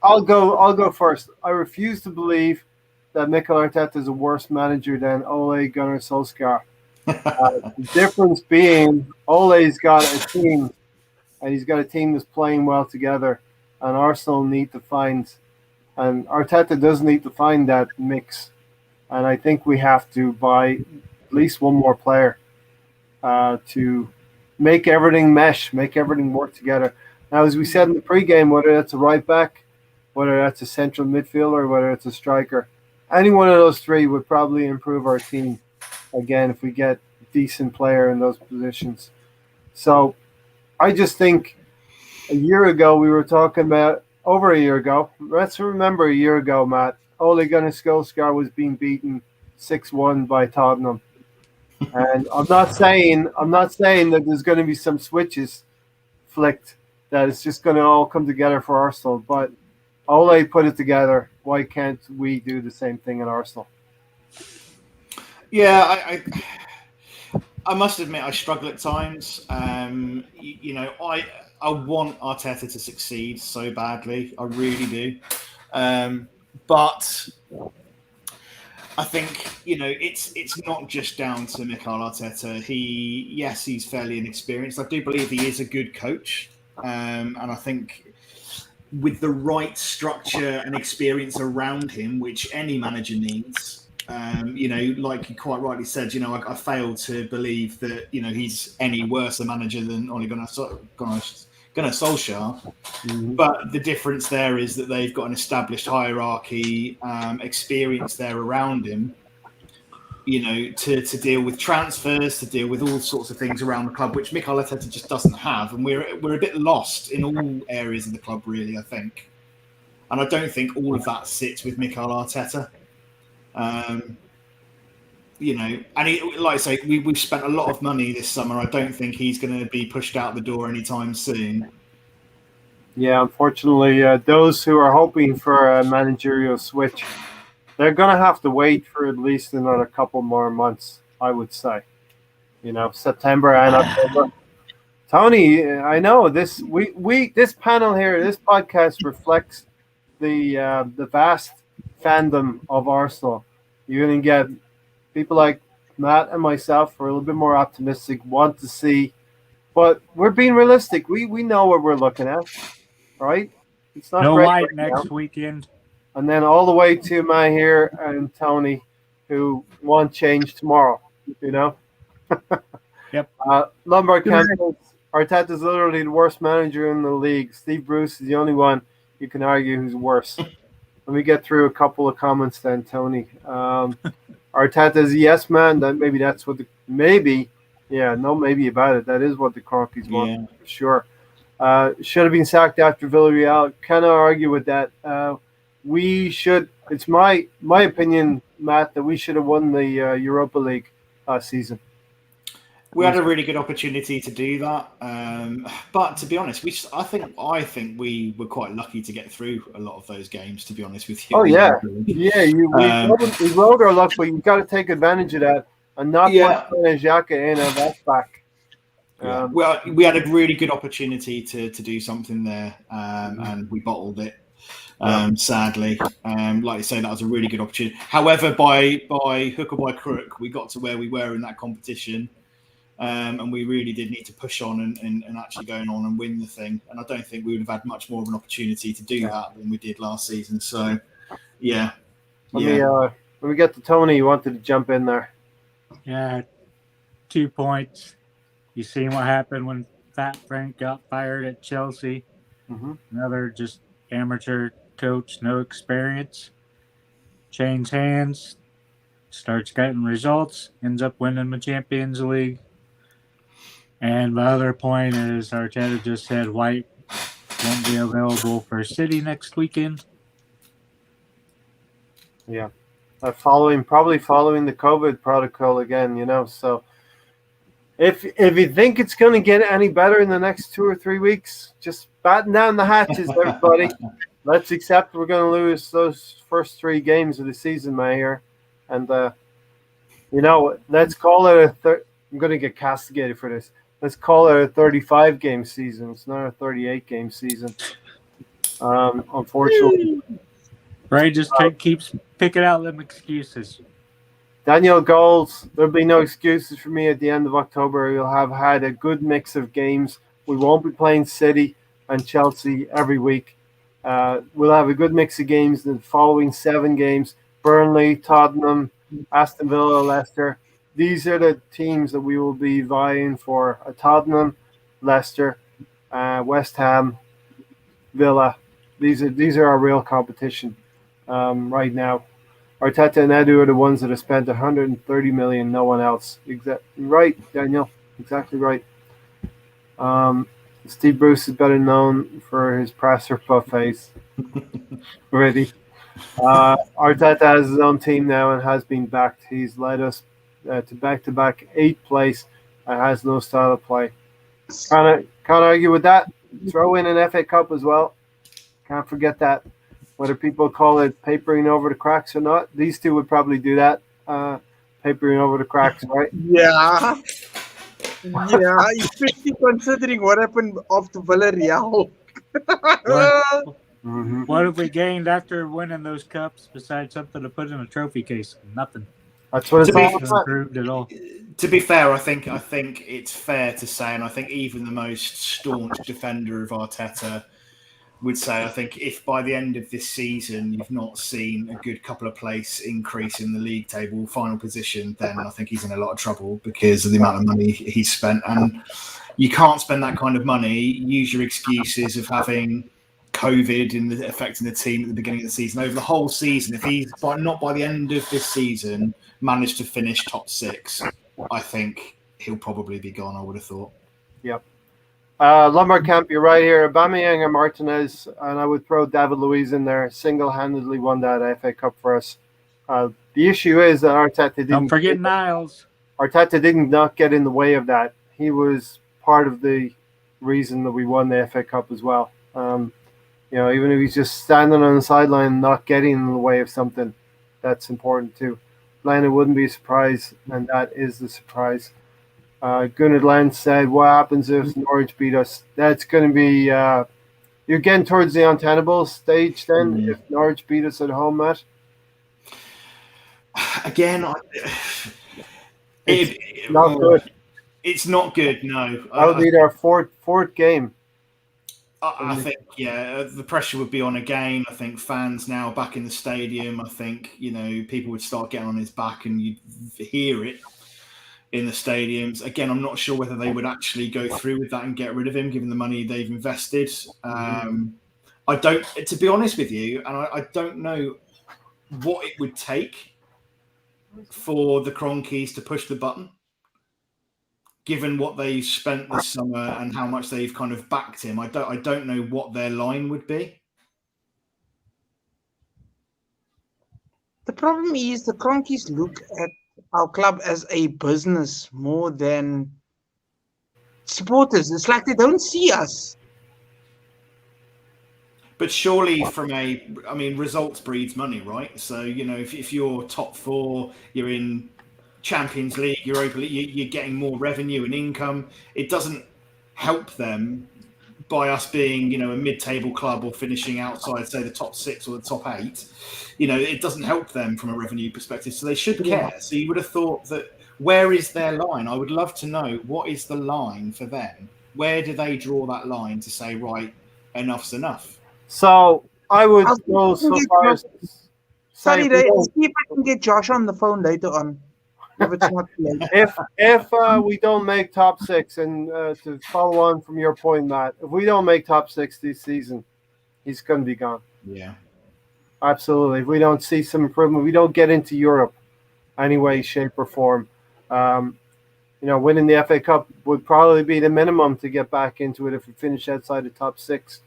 I'll go first. I refuse to believe that Mikel Arteta is a worse manager than Ole Gunnar Solskjaer. The difference being Ole's got a team, and he's got a team that's playing well together, and Arsenal need to find, and Arteta does need to find that mix, and I think we have to buy at least one more player to make everything mesh, make everything work together. Now, as we said in the pregame, whether that's a right back, whether that's a central midfielder, whether it's a striker, any one of those 3 would probably improve our team again if we get a decent player in those positions. So I just think a year ago we were talking about, over a year ago, let's remember a year ago, Matt, Ole Gunnar Solskjaer was being beaten 6-1 by Tottenham. And I'm not saying that there's going to be some switches flicked, that it's just going to all come together for Arsenal, but Ole put it together. Why can't we do the same thing in Arsenal? Yeah, I must admit I struggle at times. I want Arteta to succeed so badly. I really do. But I think, it's not just down to Mikel Arteta. He's fairly inexperienced. I do believe he is a good coach. And I think with the right structure and experience around him, which any manager needs, like you quite rightly said, I fail to believe that, he's any worse a manager than Ole Gunnar Solskjaer. Mm-hmm. But the difference there is that they've got an established hierarchy, experience there around him, to deal with transfers, to deal with all sorts of things around the club, which Mikel Arteta just doesn't have. And we're a bit lost in all areas of the club, really, I think. And I don't think all of that sits with Mikel Arteta. And like I say, we've spent a lot of money this summer. I don't think he's going to be pushed out the door anytime soon. Yeah, unfortunately, those who are hoping for a managerial switch, they're going to have to wait for at least another couple more months, I would say. September and October. Tony, I know this panel here, this podcast reflects the vast fandom of Arsenal. You're going to get people like Matt and myself who are a little bit more optimistic, want to see, but we're being realistic. We know what we're looking at, right? It's not no great white right next now. Weekend. And then all the way to Matt here and Tony, who want change tomorrow. Yep. Lombard Campbell, Arteta's literally the worst manager in the league. Steve Bruce is the only one you can argue who's worse. Let me get through a couple of comments then, Tony. Arteta's a yes man. Maybe that's what Yeah, no maybe about it. That is what the Cronkies want, for sure. Should have been sacked after Villarreal. Cannot argue with that. We should. It's my opinion, Matt, that we should have won the Europa League last season. We had a really good opportunity to do that, but to be honest, I think we were quite lucky to get through a lot of those games. To be honest with you. Oh yeah, yeah. We rode our luck, but you've got to take advantage of that and not put Xhaka in a left back. Well, we had a really good opportunity to do something there, and we bottled it. Sadly, like you say, that was a really good opportunity. However, by hook or by crook, we got to where we were in that competition. And we really did need to push on and actually go on and win the thing. And I don't think we would have had much more of an opportunity to do that than we did last season. So, yeah. Let me get to Tony. You wanted to jump in there. Yeah, 2 points. You seen what happened when Fat Frank got fired at Chelsea. Mm-hmm. Another just amateur coach, no experience. Change hands, starts getting results, ends up winning the Champions League. And the other point is Arteta just said White won't be available for City next weekend. Yeah. Probably following the COVID protocol again, so if you think it's going to get any better in the next 2 or 3 weeks, just batten down the hatches, everybody. Let's accept we're going to lose those first 3 games of the season, Mayor. And, let's call it I'm going to get castigated for this. Let's call it a 35-game season. It's not a 38-game season. Unfortunately. Right, just keeps picking out them excuses. Daniel goals. There'll be no excuses for me at the end of October. We'll have had a good mix of games. We won't be playing City and Chelsea every week. We'll have a good mix of games in the following 7 games. Burnley, Tottenham, Aston Villa, Leicester. These are the teams that we will be vying for: Tottenham, Leicester, West Ham, Villa. These are our real competition right now. Arteta and Edu are the ones that have spent 130 million. No one else. Right, Daniel. Exactly right. Steve Bruce is better known for his presser buffets. Ready. Arteta has his own team now and has been backed. He's led us to back-to-back 8th place and has no style of play. Can't argue with that. Throw in an FA Cup as well. Can't forget that. Whether people call it papering over the cracks or not, these two would probably do that. Papering over the cracks, right? Yeah. Yeah, especially considering what happened after Villarreal. What have we gained after winning those cups besides something to put in a trophy case? Nothing. That's what it's all improved at all. To be fair, I think it's fair to say, and I think even the most staunch defender of Arteta would say, I think if by the end of this season you've not seen a good couple of place increase in the league table final position, then I think he's in a lot of trouble because of the amount of money he's spent. And you can't spend that kind of money, use your excuses of having COVID affecting the team at the beginning of the season. Over the whole season, if he's not by the end of this season managed to finish top 6, I think he'll probably be gone, I would have thought. Yep. Lumber Camp, you're right here. Aubameyang and Martinez, and I would throw David Luiz in there, single-handedly won that FA Cup for us. The issue is that Arteta didn't... Don't forget Niles. Arteta did not get in the way of that. He was part of the reason that we won the FA Cup as well. Even if he's just standing on the sideline and not getting in the way of something, that's important too. Lennon wouldn't be a surprise, and that is the surprise. Gunnar Lentz said, what happens if Norwich beat us? That's going to be, you're getting towards the untenable stage then, if Norwich beat us at home, Matt? Again, it's not good. It's not good, no. That would be our fourth game. I think, the pressure would be on again. I think fans now back in the stadium, I think, people would start getting on his back and you'd hear it in the stadiums. Again, I'm not sure whether they would actually go through with that and get rid of him, given the money they've invested. I don't, to be honest with you, and I don't know what it would take for the Cronkies to push the button, given what they've spent this summer and how much they've kind of backed him, I don't know what their line would be. The problem is the Cronkies look at our club as a business more than supporters. It's like they don't see us. But surely results breeds money, right? So, if you're top 4, you're in Champions League, Europa League, you're getting more revenue and income. It doesn't help them by us being, a mid-table club or finishing outside, say, the top 6 or the top 8. It doesn't help them from a revenue perspective. So they should care. So you would have thought that, where is their line? I would love to know, what is the line for them? Where do they draw that line to say, right, enough's enough? So I would go so far as Sorry, Ray, I'll see if I can get Josh on the phone later on. If it's not late. If we don't make top 6, and to follow on from your point, Matt, if we don't make top 6 this season, he's going to be gone. Yeah, absolutely. If we don't see some improvement, we don't get into Europe any way, shape, or form. Winning the FA Cup would probably be the minimum to get back into it if we finish outside the top 6.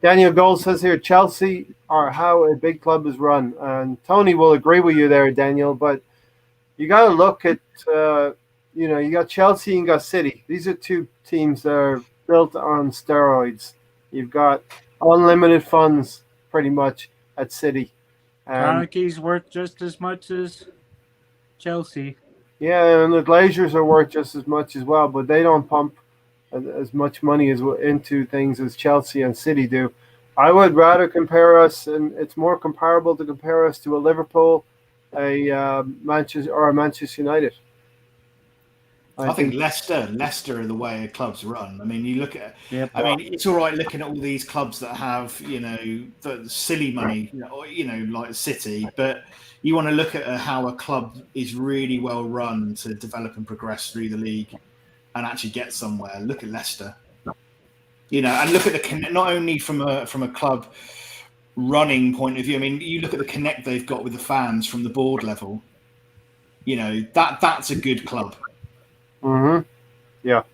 Daniel Gold says here, Chelsea are how a big club is run. And Tony will agree with you there, Daniel, but you got to look at, you got Chelsea and you got City. These are two teams that are built on steroids. You've got unlimited funds pretty much at City. Kroenke's worth just as much as Chelsea. Yeah, and the Glazers are worth just as much as well, but they don't pump as much money into things as Chelsea and City do. I would rather compare us, and it's more comparable to compare us to a Liverpool, a Manchester United. I think Leicester are the way clubs run. I mean, you look at. Yep. I mean, it's all right looking at all these clubs that have, the silly money, like City, but you want to look at how a club is really well run to develop and progress through the league and actually get somewhere. Look at Leicester, and look at the not only from a club running point of view. I mean, you look at the connect they've got with the fans from the board level. That's a good club. Mm-hmm. Yeah,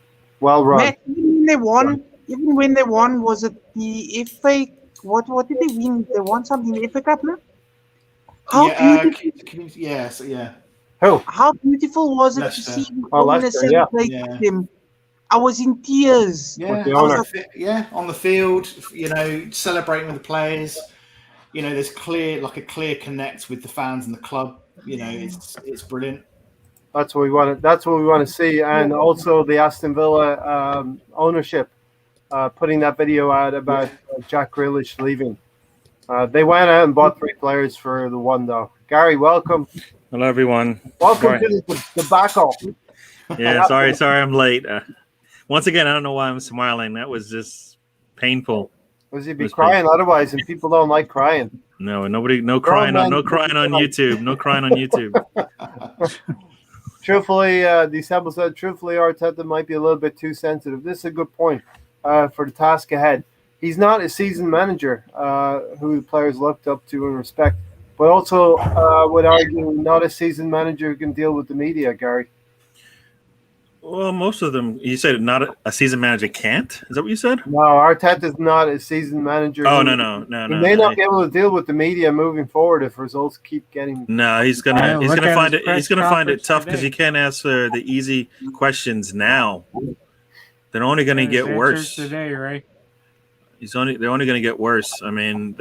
well run. Matt, even when they won, was it the FA? What did they win? They won something in the FA Cup, no? How beautiful was it Leicester. to see owners celebrate them? I was in tears. Yeah, on the field, celebrating with the players. There's a clear connect with the fans and the club. It's brilliant. That's what we want. That's what we want to see, and also the Aston Villa ownership putting that video out about Jack Grealish leaving. They went out and bought 3 players for the one, though. Gary, welcome. Hello, everyone. Welcome to the debacle. Yeah, sorry, I'm late. Once again, I don't know why I'm smiling. That was just painful. Was he be crying painful. Otherwise, and people don't like crying. No crying on YouTube. No crying on YouTube. Truthfully, December said, Arteta might be a little bit too sensitive. This is a good point for the task ahead. He's not a seasoned manager who the players looked up to and respect, but also would argue not a seasoned manager who can deal with the media, Gary. Well, most of them, you said not a seasoned manager can't? Is that what you said? No, Arteta's not a seasoned manager. Oh, no. He may not be able to deal with the media moving forward if results keep getting. No, he's gonna find it tough because he can't answer the easy questions now. They're only going to get worse today, right? They're only going to get worse. I mean,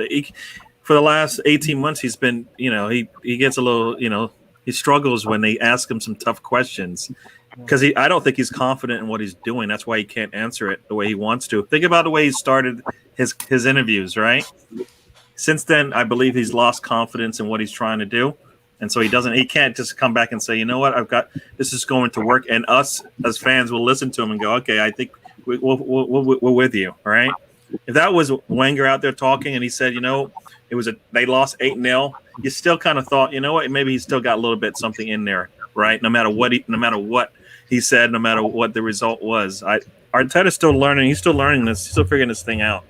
for the last 18 months, he's been, he gets a little, he struggles when they ask him some tough questions. Because I don't think he's confident in what he's doing. That's why he can't answer it the way he wants to. Think about the way he started his interviews, right? Since then, I believe he's lost confidence in what he's trying to do. And so he can't just come back and say, you know what, this is going to work. And us as fans will listen to him and go, okay, I think we're with you, right? If that was Wenger out there talking and he said, they lost 8-0, you still kind of thought, you know what, maybe he's still got a little bit something in there, right? No matter what he said, no matter what the result was. Arteta's still learning. He's still learning this. He's still figuring this thing out.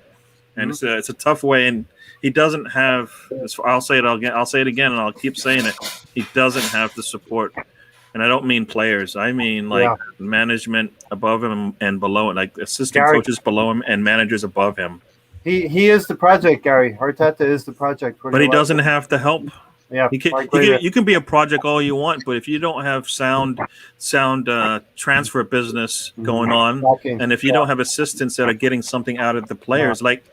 And it's a tough way. And he doesn't have, I'll say it again, and I'll keep saying it. He doesn't have the support And I don't mean players. I mean like management above him and below it, like assistant coaches below him and managers above him. He is the project, Gary. Arteta is the project. But he doesn't have the help. Yeah, you can be a project all you want, but if you don't have sound transfer business going on, and if you don't have assistants that are getting something out of the players, like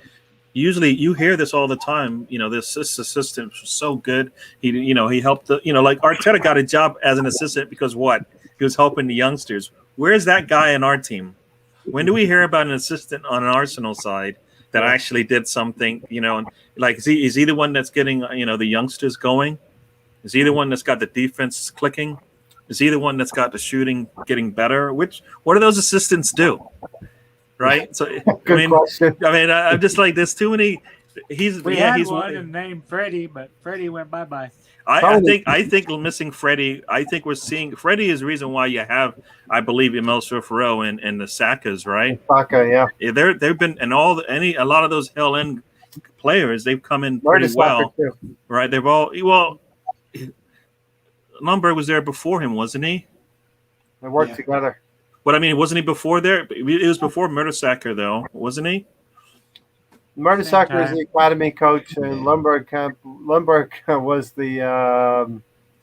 usually you hear this all the time. You know, this assistant was so good. He helped like Arteta got a job as an assistant because what? He was helping the youngsters. Where's that guy in our team? When do we hear about an assistant on an Arsenal side that actually did something, like is he the one that's getting, the youngsters going? Is he the one that's got the defense clicking? Is he the one that's got the shooting getting better? What do those assistants do? Right? So, I'm just like, there's too many. He's one named Freddie, but Freddie went bye-bye. I think missing Freddie. I think we're seeing Freddie is the reason why you have, I believe, Emil Smith-Rowe and the Sakas, right? Saka, yeah. They've been and a lot of those Hell End players, they've come in pretty well, right? They've all Lundberg was there before him, wasn't he? They worked together. But I mean, wasn't he before there? It was before Mertesacker, though, wasn't he? Mertesacker is the academy coach, and Lundberg was the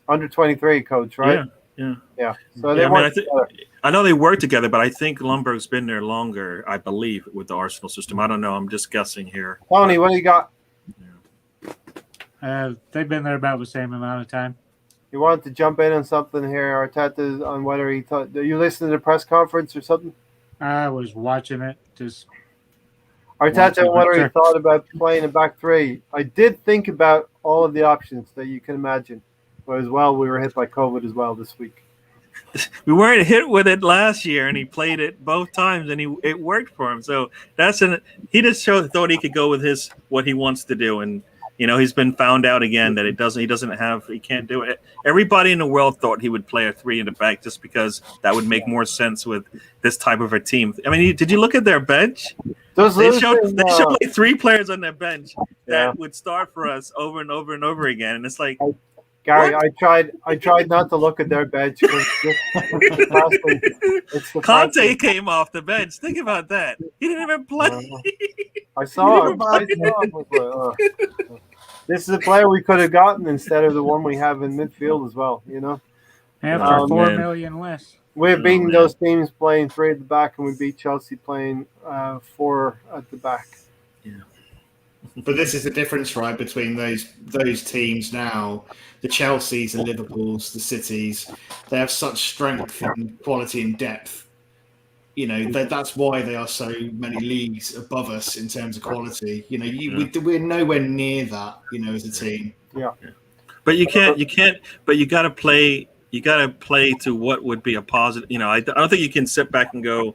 under-23 coach, right? Yeah. So they worked together. I know they work together, but I think Lundberg's been there longer, I believe, with the Arsenal system. I don't know. I'm just guessing here. Tony, what do you got? They've been there about the same amount of time. You wanted to jump in on something here, Arteta, on whether he thought. Did you listen to the press conference or something? I was watching it. Just Arteta, whether he thought about playing a back three. I did think about all of the options that you can imagine. But as well, we were hit by COVID as well this week. We weren't hit with it last year, and he played it both times, and it worked for him. So he just thought he could go with what he wants to do, and he's been found out again that he can't do it. Everybody in the world thought he would play a three in the back just because that would make more sense with this type of a team. I mean, did you look at their bench? They showed like three players on their bench that would start for us over and over and over again, and it's like. Gary, what? I tried not to look at their bench. Conte came off the bench. Think about that. He didn't even play. I saw him. This is a player we could have gotten instead of the one we have in midfield as well, After $4 million less. We've beaten those teams playing three at the back, and we beat Chelsea playing four at the back. Yeah. But this is the difference, right, between those teams now. The Chelseas, the Liverpools, the Cities, they have such strength and quality and depth. That's why they are so many leagues above us in terms of quality. We're nowhere near that, as a team. Yeah. But you can't. But you got to play. You got to play to what would be a positive. I don't think you can sit back and go.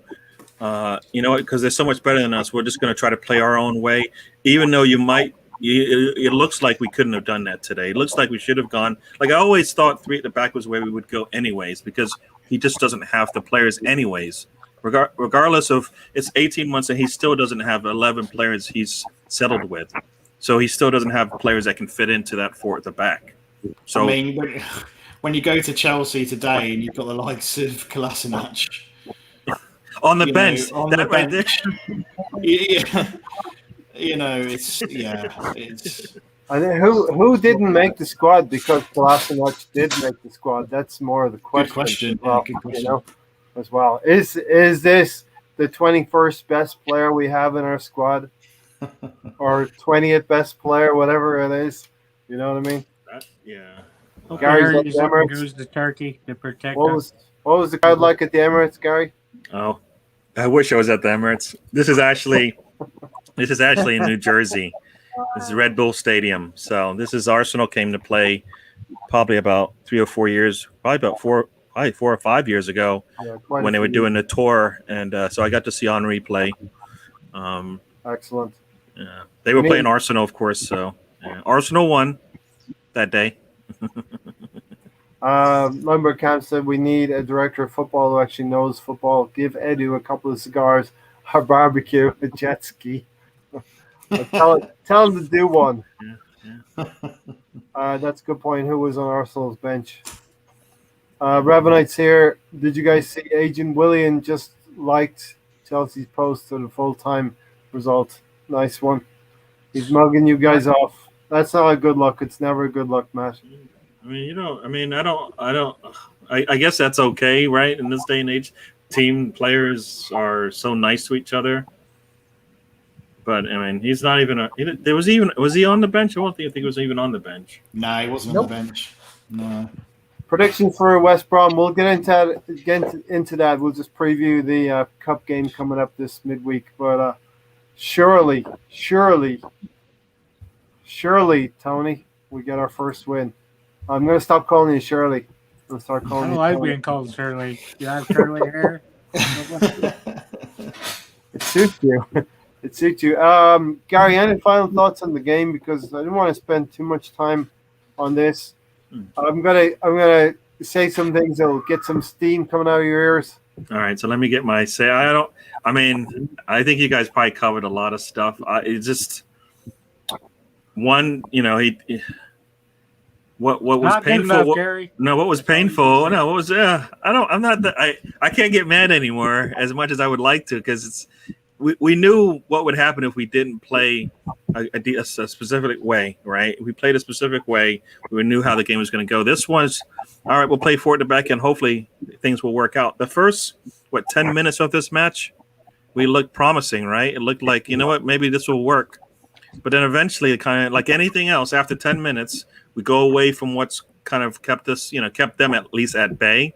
Because they're so much better than us. We're just going to try to play our own way, even though you might. It looks like we couldn't have done that today. It looks like we should have gone. Like I always thought, three at the back was where we would go anyways, because he just doesn't have the players anyways. Regardless of it's 18 months and he still doesn't have 11 players he's settled with, so he still doesn't have players that can fit into that four at the back. So I mean, when you go to Chelsea today and you've got the likes of Kolasinac on the bench, that right there. It's. I think who didn't make the squad because Kolasinac did make the squad. That's more of the question. Good question. As well. Is this the 21st best player we have in our squad, or 20th best player, whatever it is? You know what I mean? Gary's goes to Turkey to protect us. What was the crowd like at the Emirates, Gary? Oh, I wish I was at the Emirates. This is actually in New Jersey. This is Red Bull Stadium. So this is Arsenal came to play probably about 3 or 4 years, probably 4 or 5 years ago when they were doing the tour. And so I got to see Henry play. Excellent. Yeah. They were playing Arsenal, of course. So Arsenal won that day. Lumbercamp said we need a director of football who actually knows football. Give Edu a couple of cigars, a barbecue, a jet ski. Tell him to do one. Yeah. That's a good point. Who was on Arsenal's bench? Revenite's here. Did you guys see Agent William just liked Chelsea's post to the full-time result? Nice one. He's mugging you guys off. That's not a good look. It's never a good look, Matt. I mean, I guess that's okay, right? In this day and age, team players are so nice to each other. But I mean, he's not even. Was he on the bench? I don't think he was even on the bench. No, he wasn't on the bench. No. Prediction for West Brom. We'll get into that. We'll just preview the cup game coming up this midweek. But surely, Tony, we get our first win. I'm going to stop calling you Shirley. I'm going to start calling you. I don't like being called Shirley. You have curly hair. It suits you. It suits you. Gary, any final thoughts on the game? Because I didn't want to spend too much time on this. I'm gonna say some things that will get some steam coming out of your ears. All right, so let me get my say. I think you guys probably covered a lot of stuff. It's just one, what was Not painful. enough, Gary. No, what was painful? No, what was? I'm not that. I can't get mad anymore as much as I would like to, because we knew what would happen if we didn't play a specific way, right? We played a specific way. We knew how the game was going to go. This was, all right, we'll play forward to back, and hopefully things will work out. The first, 10 minutes of this match, we looked promising, right? It looked like, you know what, maybe this will work. But then eventually, it kind of like anything else, after 10 minutes, we go away from what's kind of kept them at least at bay,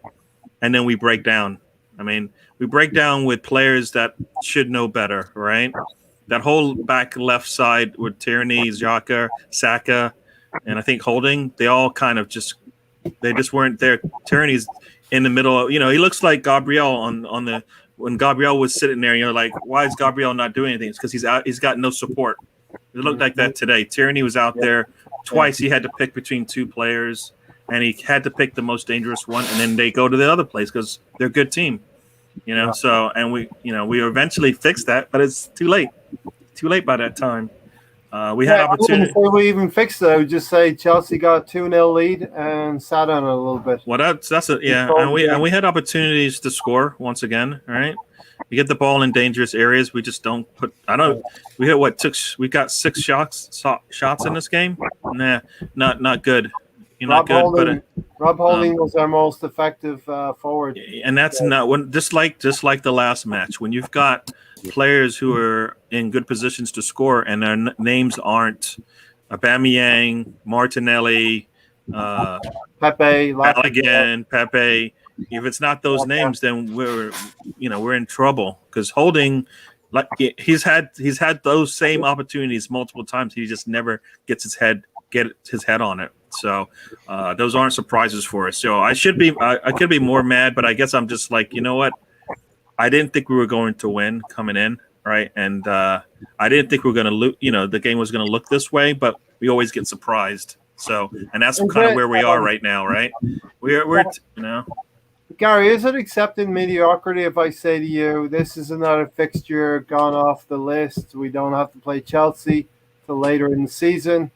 and then we break down. I mean, we break down with players that should know better, right? That whole back left side with Tierney, Xhaka, Saka, and I think Holding, they all kind of just weren't there. Tierney's in the middle. He looks like Gabriel when Gabriel was sitting there, like, why is Gabriel not doing anything? It's because he's out. He's got no support. It looked like that today. Tierney was out there twice. He had to pick between two players, and he had to pick the most dangerous one, and then they go to the other place because they're a good team. So, and we eventually fixed that, but it's too late by that time. We had opportunity. Before we even fixed it, I would just say Chelsea got 2-0 lead and sat on it a little bit. Well, and we had opportunities to score once again, right? We get the ball in dangerous areas. We just don't put. We had we got 6 shots in this game. Nah, not good. Rob Holding was our most effective forward, and that's not just like the last match when you've got players who are in good positions to score and their names aren't Aubameyang, Martinelli, Pepe, Balogun, Pepe. If it's not those names, then we're in trouble, because Holding, like, he's had those same opportunities multiple times. He just never gets his head on it. So those aren't surprises for us. So I could be more mad, but I guess I'm just like, you know what? I didn't think we were going to win coming in, right? And I didn't think we were going to lose. The game was going to look this way, but we always get surprised. So, and that's kind of where we are right now, right? We're Gary, is it accepting mediocrity if I say to you, this is another fixture gone off the list? We don't have to play Chelsea till later in the season.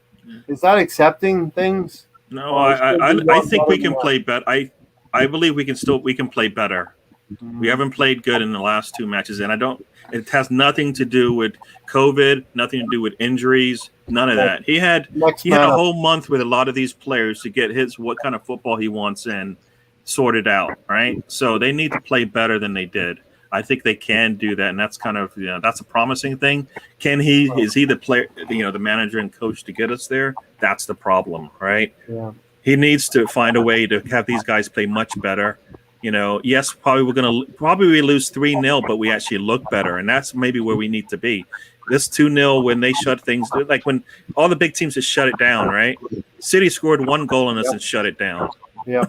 Is that accepting things? No, I think we can play better. I believe we can play better. Mm-hmm. We haven't played good in the last 2 matches, and it has nothing to do with COVID, nothing to do with injuries, none of that. He had a whole month with a lot of these players to get what kind of football he wants in sorted out, right? So they need to play better than they did. I think they can do that, and that's kind of that's a promising thing. Is he the player, the manager and coach to get us there? That's the problem, right? Yeah. He needs to find a way to have these guys play much better. Yes, probably we lose 3-0, but we actually look better, and that's maybe where we need to be. This 2-0 when they shut things, like when all the big teams just shut it down, right? City scored 1 goal on us and shut it down. Yeah.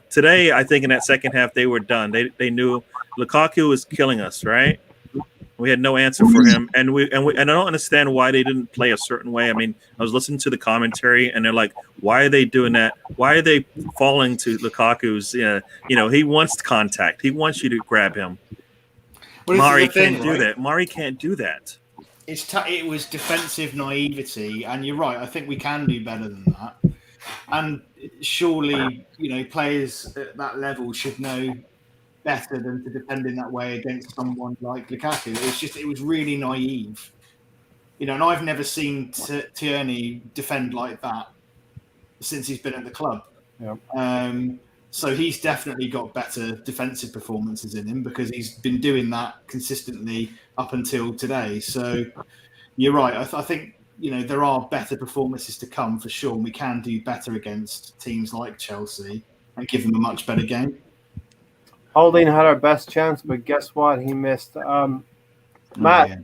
Today I think in that second half they were done. They knew Lukaku was killing us, right? We had no answer for him, and I don't understand why they didn't play a certain way. I mean, I was listening to the commentary, and they're like, "Why are they doing that? Why are they falling to Lukaku's? He wants contact. He wants you to grab him. Mari can't do that. Mari can't do that. It was defensive naivety, and you're right. I think we can do better than that. And surely, players at that level should know better than to defend in that way against someone like Lukaku. It was really naive. And I've never seen Tierney defend like that since he's been at the club. Yeah. So he's definitely got better defensive performances in him because he's been doing that consistently up until today. So you're right. I think, there are better performances to come for sure. And we can do better against teams like Chelsea and give them a much better game. Holding had our best chance, but guess what? He missed. Matt,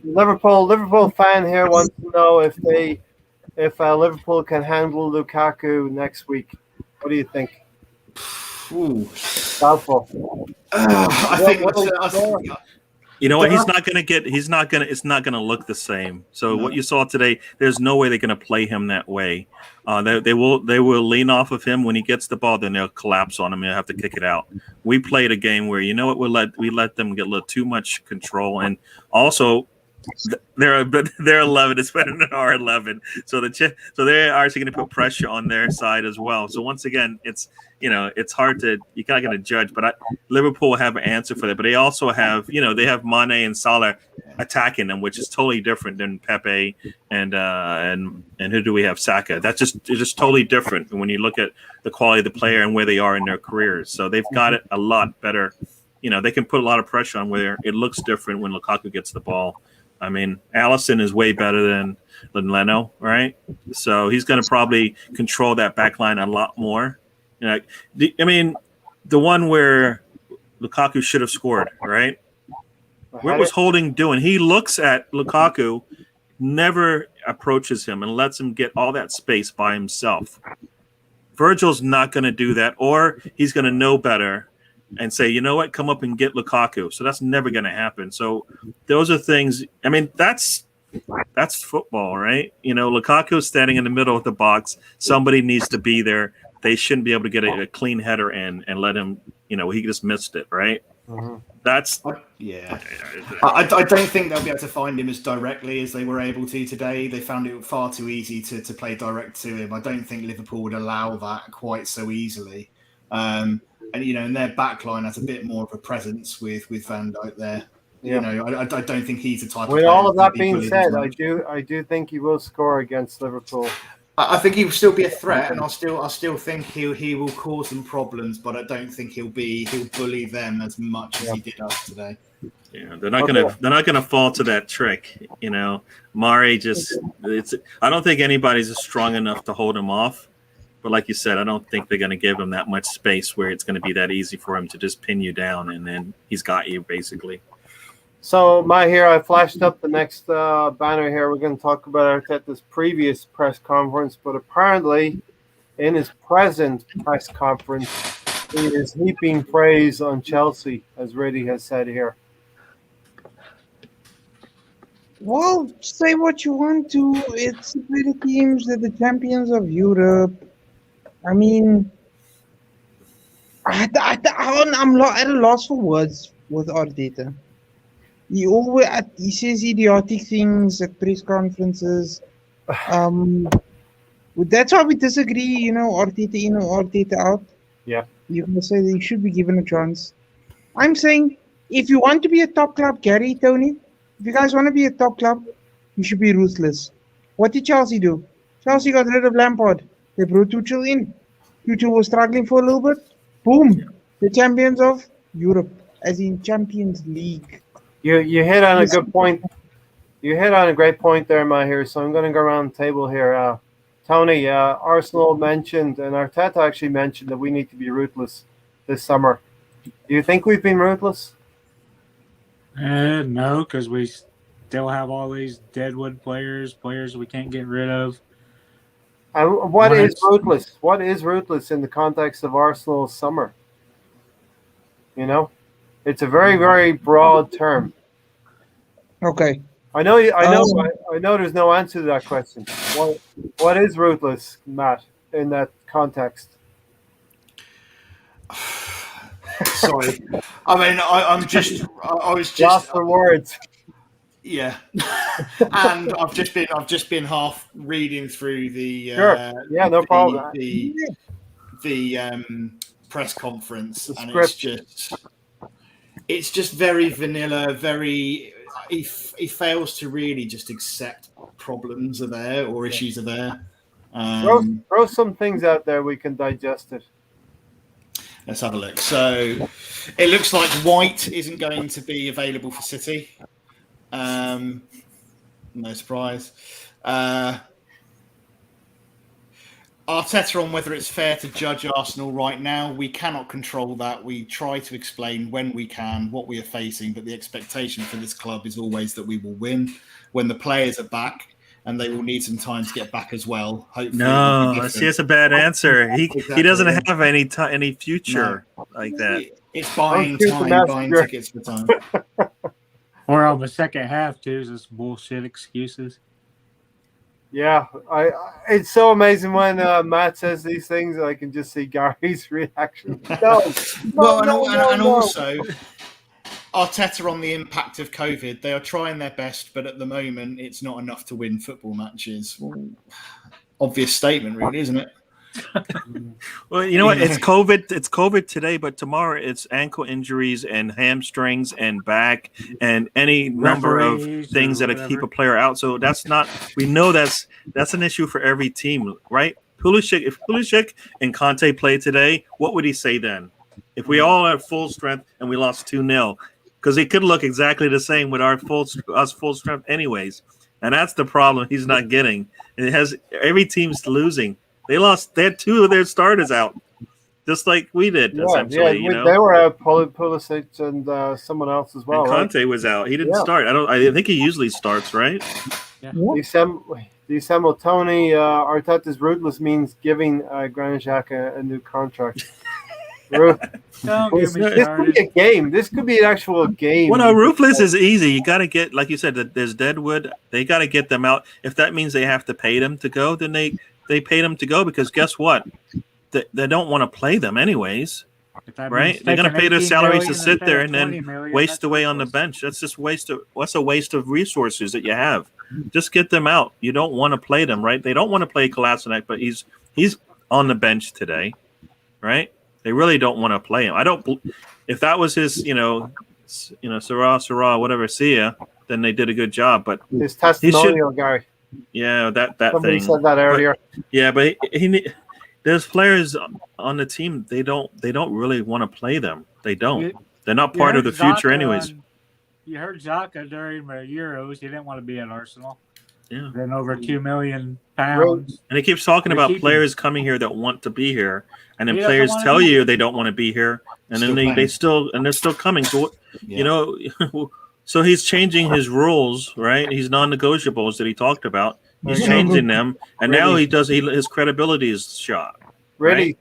Liverpool fan here wants to know if Liverpool can handle Lukaku next week. What do you think? Doubtful. I think. You know what? It's not going to look the same. So what you saw today, there's no way they're going to play him that way. They will lean off of him when he gets the ball. Then they'll collapse on him and have to kick it out. We played a game where we let them get a little too much control, and also their 11 is better than our 11. So they're actually going to put pressure on their side as well. So once again, it's hard to, you're not going to judge, but Liverpool have an answer for that. But they also have, they have Mane and Salah attacking them, which is totally different than Pepe and who do we have? Saka. It's just totally different when you look at the quality of the player and where they are in their careers. So they've got it a lot better. They can put a lot of pressure on where it looks different when Lukaku gets the ball. I mean, Alisson is way better than Leno, right? So he's going to probably control that back line a lot more. The one where Lukaku should have scored, right? What was Holding doing? He looks at Lukaku, never approaches him, and lets him get all that space by himself. Virgil's not going to do that, or he's going to know better and say, you know what, come up and get Lukaku. So that's never going to happen. So those are things. I mean, that's football, right? Lukaku standing in the middle of the box. Somebody needs to be there. They shouldn't be able to get a clean header in and let him, he just missed it, right? Mm-hmm. I don't think they'll be able to find him as directly as they were able to today. They found it far too easy to play direct to him. I don't think Liverpool would allow that quite so easily. And their back line has a bit more of a presence with Van Dijk there. Yeah. I don't think he's the type of With player all of that be being bullied said, as much. I do think he will score against Liverpool. I think he will still be a threat, and I still think he will cause them problems, but I don't think he'll bully them as much as he did us today. Yeah, they're not gonna fall to that trick. Mari I don't think anybody's strong enough to hold him off. But like you said, I don't think they're going to give him that much space where it's going to be that easy for him to just pin you down, and then he's got you basically. So, I flashed up the next banner here. We're going to talk about Arteta's previous press conference, but apparently in his present press conference, he is heaping praise on Chelsea, as Reddy has said here. Well, say what you want to. It's the teams, they're the champions of Europe. I mean, I'm at a loss for words with Arteta. He says idiotic things at press conferences. That's why we disagree. Arteta in or Arteta out. Yeah. You can say that he should be given a chance. I'm saying if you want to be a top club, Gary, Tony, if you guys want to be a top club, you should be ruthless. What did Chelsea do? Chelsea got rid of Lampard. They brought Tuchel in. Tuchel was struggling for a little bit. Boom. The champions of Europe, as in Champions League. You hit on a good point. You hit on a great point there, Mahir. So I'm going to go around the table here. Tony, Arsenal mentioned, and Arteta actually mentioned that we need to be ruthless this summer. Do you think we've been ruthless? No, because we still have all these deadwood players we can't get rid of. What is ruthless? What is ruthless in the context of Arsenal's summer? It's a very, very broad term. Okay. I know there's no answer to that question. What is ruthless, Matt, in that context? Sorry. I mean, I was just lost for words. Yeah, and I've just been half reading through the no problem. The press conference, The and script. it's just very vanilla. He fails to really just accept problems are there or issues are there. Throw some things out there, we can digest it. Let's have a look. So it looks like White isn't going to be available for City. No surprise. Arteta on whether it's fair to judge Arsenal right now. We cannot control that. We try to explain when we can what we are facing, but the expectation for this club is always that we will win when the players are back, and they will need some time to get back as well. Hopefully, no, see, it's a bad answer. He doesn't have any future like that. It's buying time, buying tickets for time. Or on the second half too, is this bullshit excuses. Yeah, it's so amazing when Matt says these things. I can just see Gary's reaction. Also, Arteta on the impact of COVID. They are trying their best, but at the moment, it's not enough to win football matches. Well, obvious statement, really, isn't it? Well, you know what? It's COVID. It's COVID today, but tomorrow it's ankle injuries and hamstrings and back and any number of things that keep a player out. So that's not. We know that's an issue for every team, right? If Pulisic and Conte played today, what would he say then? If we all are full strength and we lost 2-0, because it could look exactly the same with our full strength, anyways. And that's the problem he's not getting. And it has every team's losing. They had 2 of their starters out, just like we did, essentially. They were out, Pulisic and someone else as well. And Conte was out. He didn't start. I think he usually starts, right? Yeah. December Tony, Arteta's ruthless means giving Granit Xhaka a new contract. This could be a game. This could be an actual game. Well, no, ruthless is easy. You got to get, like you said, there's Deadwood. They got to get them out. If that means they have to pay them to go, then they pay them to go, because guess what? They don't want to play them anyways, right? They're going to pay their salaries to sit there and then waste away on the bench. That's just what's a waste of resources that you have. Just get them out. You don't want to play them, right? They don't want to play Kolasinac, but he's on the bench today, right? They really don't want to play him. If that was his, Sarah, whatever, see ya, then they did a good job. But his testimonial, Gary. Yeah, that Somebody thing. said that earlier. But there's players on the team. They don't really want to play them. They don't. They're not part of the future, anyways. You heard Xhaka during the Euros. He didn't want to be at Arsenal. Yeah. Then over £2 million. And he keeps talking about players coming here that want to be here, and then players tell you they don't want to be here, and then they're still coming. So So he's changing his rules, right? His non-negotiables that he talked about. He's changing them, and now his credibility is shot. Reddy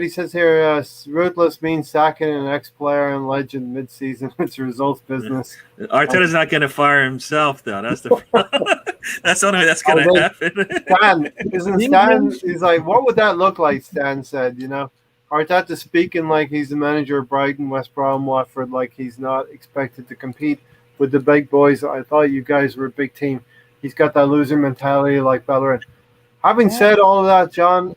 says here, ruthless means sacking an ex-player and legend mid-season. It's a results business. Arteta's not going to fire himself, though. That's the that's the only way that's going to happen. Stan? He's like, what would that look like? Stan said, Arteta speaking like he's the manager of Brighton, West Brom, Watford, like he's not expected to compete with the big boys. I thought you guys were a big team. He's got that loser mentality like Bellerin. Having said all of that, John,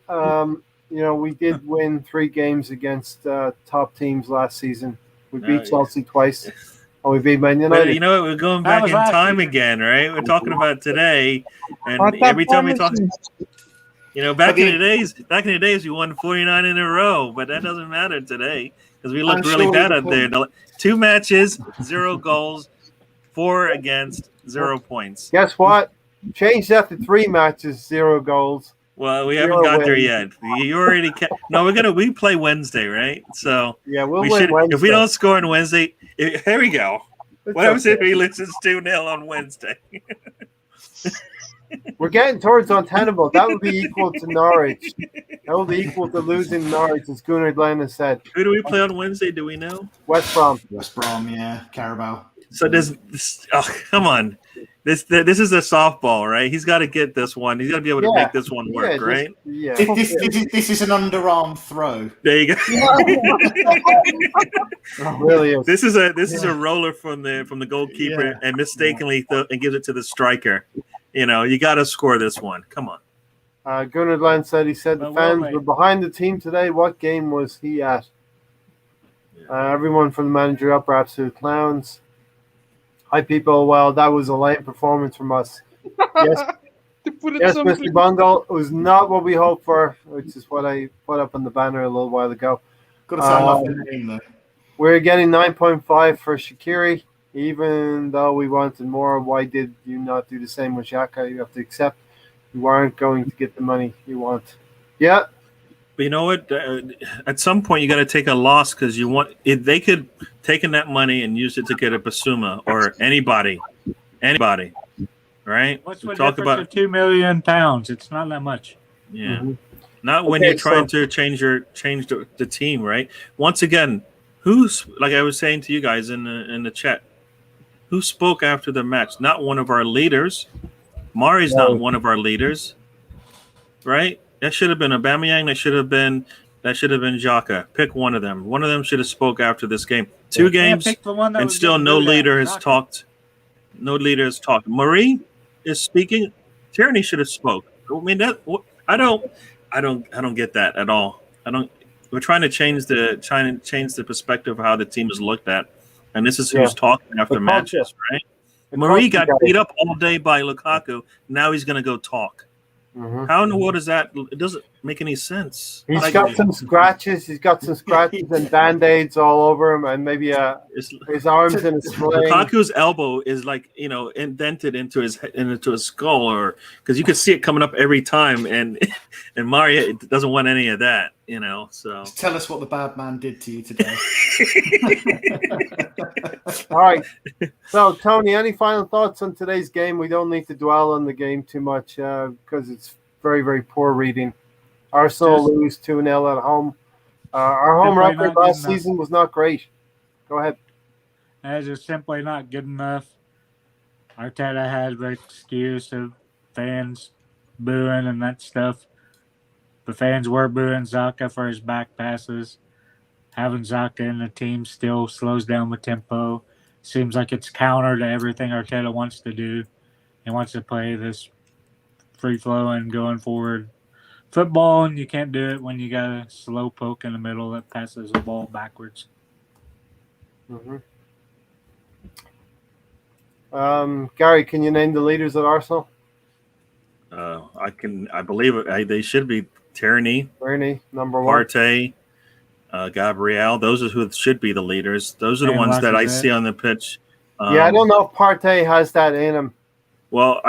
we did win 3 games against top teams last season. We beat Chelsea twice, and we beat Man United. But we're going back in time again, right? We're talking about today, and every time we talk, back in the days, we won 49 in a row, but that doesn't matter today because we looked really bad out there. 2 matches, 0 goals, 4 against, 0 points. Guess what? Change that to 3 matches, 0 goals. Well, we haven't got there yet. You already we play Wednesday, right? So yeah, we'll win Wednesday. If we don't score on Wednesday, here we go. What happens if he loses 2-0 on Wednesday? We're getting towards untenable. That would be equal to Norwich. That would be equal to losing Norwich, as Gunnar Glenn has said. Who do we play on Wednesday? Do we know? West Brom. West Brom, yeah. Carabao. So come on. This is a softball, right? He's got to get this one. He's got to be able to make this one work, right? This is an underarm throw. There you go. Really is. This is a roller from the goalkeeper and mistakenly and gives it to the striker. You got to score this one. Come on. Gunnar said the fans were behind the team today. What game was he at? Everyone from the manager up are absolute clowns. Hi, people. Well, that was a lame performance from us. Yes, Mr. Bungle. It was not what we hoped for, which is what I put up on the banner a little while ago. Got to say, I love the name, though. We're getting 9.5 for Shaqiri, even though we wanted more. Why did you not do the same with Xhaka? You have to accept you aren't going to get the money you want. Yeah. But you know what? At some point, you got to take a loss because you want. If they could taken that money and use it to get a Basuma or anybody, right? What's the difference of £2 million? It's not that much. Yeah, not when you're trying to change the team, right? Once again, who's like I was saying to you guys in the chat, who spoke after the match? Not one of our leaders. Mari's not one of our leaders, right? That should have been Aubameyang. That should have been Xhaka. Pick one of them. One of them should have spoke after this game. 2 games, and still no leader has talked. No leader has talked. Marie is speaking. Tierney should have spoke. I mean, I don't get that at all. We're trying to change the perspective of how the team is looked at, and this is who's talking after matches, right? Marie got beat up all day by Lukaku. Now he's going to go talk. How in the world is that? It doesn't make any sense. He's got some scratches. He's got some scratches and band-aids all over him, and maybe his arms in a sling. Lukaku's elbow is like indented into his skull, or because you could see it coming up every time, and Mario doesn't want any of that, So tell us what the bad man did to you today. All right. So, Tony, any final thoughts on today's game? We don't need to dwell on the game too much because it's very, very poor reading. Arsenal lose 2-0 at home. Our home record last season was not great. Go ahead. It's just simply not good enough. Arteta has the excuse of fans booing and that stuff. The fans were booing Xhaka for his back passes. Having Xhaka in the team still slows down the tempo. Seems like it's counter to everything Arteta wants to do. He wants to play this free-flowing, going forward football, and you can't do it when you got a slow poke in the middle that passes the ball backwards. Gary, can you name the leaders at Arsenal? I can. I believe it. They should be Tierney, number 1. Partey, Gabriel. Those are who should be the leaders. Those are the ones that I see on the pitch. I don't know if Partey has that in him. Well,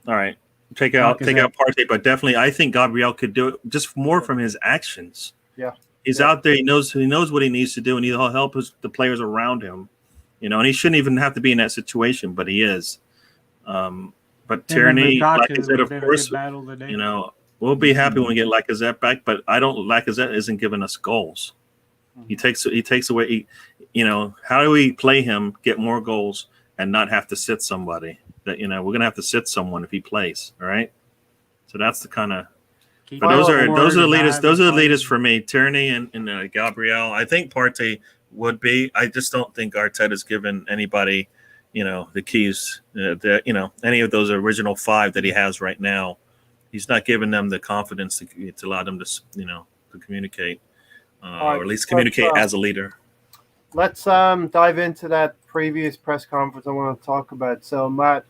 all right. Take out Partey, but definitely I think Gabriel could do it just more from his actions. Yeah. He's out there. He knows what he needs to do, and he'll help the players around him. And he shouldn't even have to be in that situation, but he is. But Tierney, Lacazette, of course, we'll be happy when we get Lacazette back, but Lacazette isn't giving us goals. He takes away, how do we play him, get more goals, and not have to sit somebody? That we're gonna have to sit someone if he plays, all right? So that's the kind of. But those are the leaders. Those are the leaders for me. Tierney and Gabriel. I think Partey would be. I just don't think Arteta's given anybody, the keys. Any of those original 5 that he has right now, he's not giving them the confidence to allow them to, to communicate, or at least communicate as a leader. Let's dive into that previous press conference I want to talk about. So, Matt,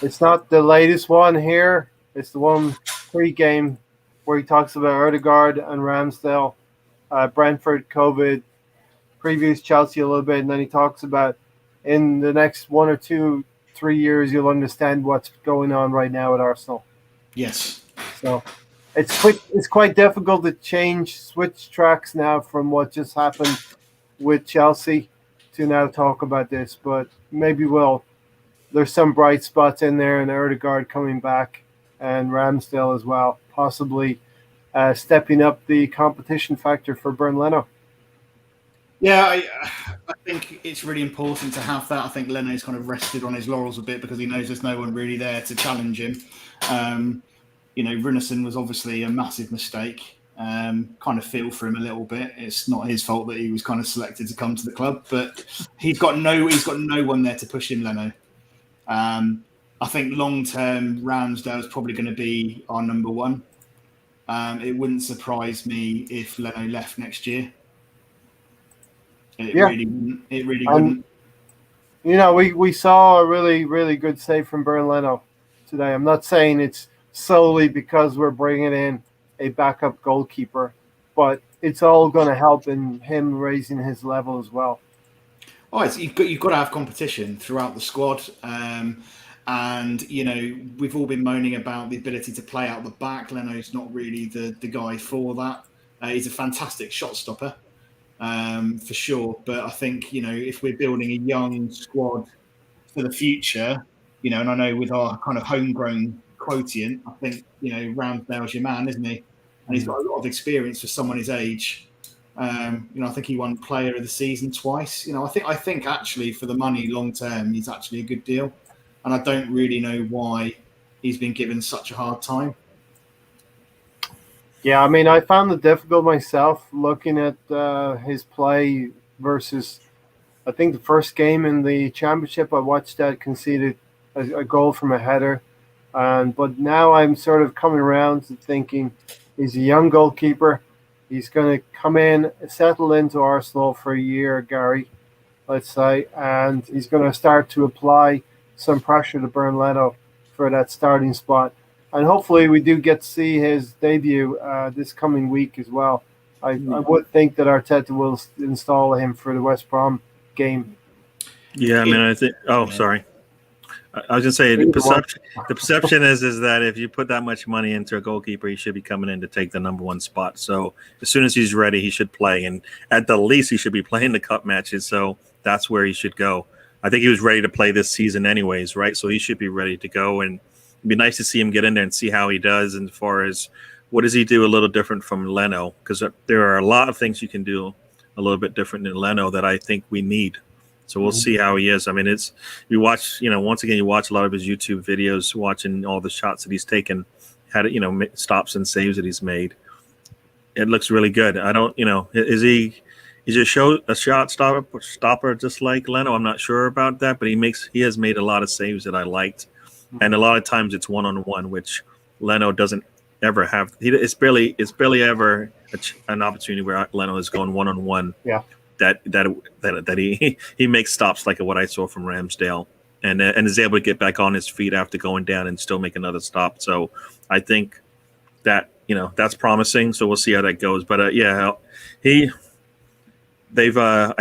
it's not the latest one here. It's the one pre-game where he talks about Odegaard and Ramsdale, Brentford, COVID, previews Chelsea a little bit, and then he talks about in the next 1 or 2, 3 years, you'll understand what's going on right now at Arsenal. Yes. So it's quite difficult to switch tracks now from what just happened with Chelsea to now talk about this, but maybe there's some bright spots in there, and Odegaard coming back and Ramsdale as well, possibly stepping up the competition factor for Bern Leno. Yeah, I think it's really important to have that. I think Leno's kind of rested on his laurels a bit because he knows there's no one really there to challenge him. Runarsson was obviously a massive mistake. Kind of feel for him a little bit. It's not his fault that he was kind of selected to come to the club, but he's got no one there to push him, Leno. I think long term, Ramsdale is probably going to be our number one. It wouldn't surprise me if Leno left next year. It really wouldn't. We saw a really, really good save from Bernd Leno today. I'm not saying it's solely because we're bringing in a backup goalkeeper, but it's all going to help in him raising his level as well. Oh, you've got to have competition throughout the squad. And, we've all been moaning about the ability to play out the back. Leno's not really the guy for that. He's a fantastic shot stopper, for sure. But I think, if we're building a young squad for the future, and I know with our kind of homegrown quotient, I think, Ramsdale's your man, isn't he? And he's got a lot of experience for someone his age. I think he won Player of the Season twice. I think actually for the money long term, he's actually a good deal. And I don't really know why he's been given such a hard time. Yeah, I mean, I found it difficult myself looking at his play versus, I think the first game in the championship I watched that conceded a goal from a header. But now I'm sort of coming around to thinking he's a young goalkeeper. He's going to come in, settle into Arsenal for a year, Gary, let's say, and he's going to start to apply some pressure to Bernd Leno for that starting spot. And hopefully we do get to see his debut this coming week as well. I would think that Arteta will install him for the West Brom game. Yeah, I mean, I think – sorry. I was going to say the perception is that if you put that much money into a goalkeeper, he should be coming in to take the number one spot. So as soon as he's ready, he should play. And at the least, he should be playing the cup matches. So that's where he should go. I think he was ready to play this season anyways, right? So he should be ready to go. And it'd be nice to see him get in there and see how he does. And as far as what does he do a little different from Leno? Because there are a lot of things you can do a little bit different than Leno that I think we need. So we'll see how he is. I mean, you watch, once again, you watch a lot of his YouTube videos, watching all the shots that he's taken, stops and saves that he's made. It looks really good. I don't, is he a shot stopper just like Leno? I'm not sure about that, but he has made a lot of saves that I liked. And a lot of times it's one-on-one, which Leno doesn't ever have. It's barely ever an opportunity where Leno is going one-on-one. Yeah. That he makes stops like what I saw from Ramsdale and is able to get back on his feet after going down and still make another stop. So I think that that's promising. So we'll see how that goes. But I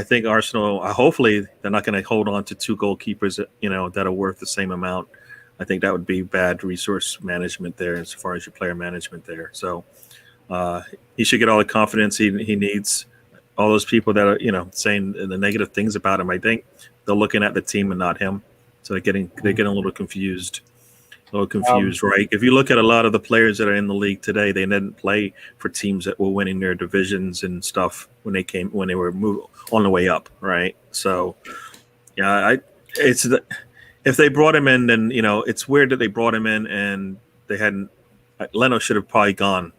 think Arsenal hopefully they're not going to hold on to two goalkeepers that are worth the same amount. I think that would be bad resource management there as far as your player management there. So he should get all the confidence he needs. All those people that are, saying the negative things about him, I think they're looking at the team and not him. So they're getting a little confused. Right? If you look at a lot of the players that are in the league today, they didn't play for teams that were winning their divisions and stuff when they were on the way up, right? So, yeah, if they brought him in, then it's weird that they brought him in and they hadn't. Leno should have probably gone,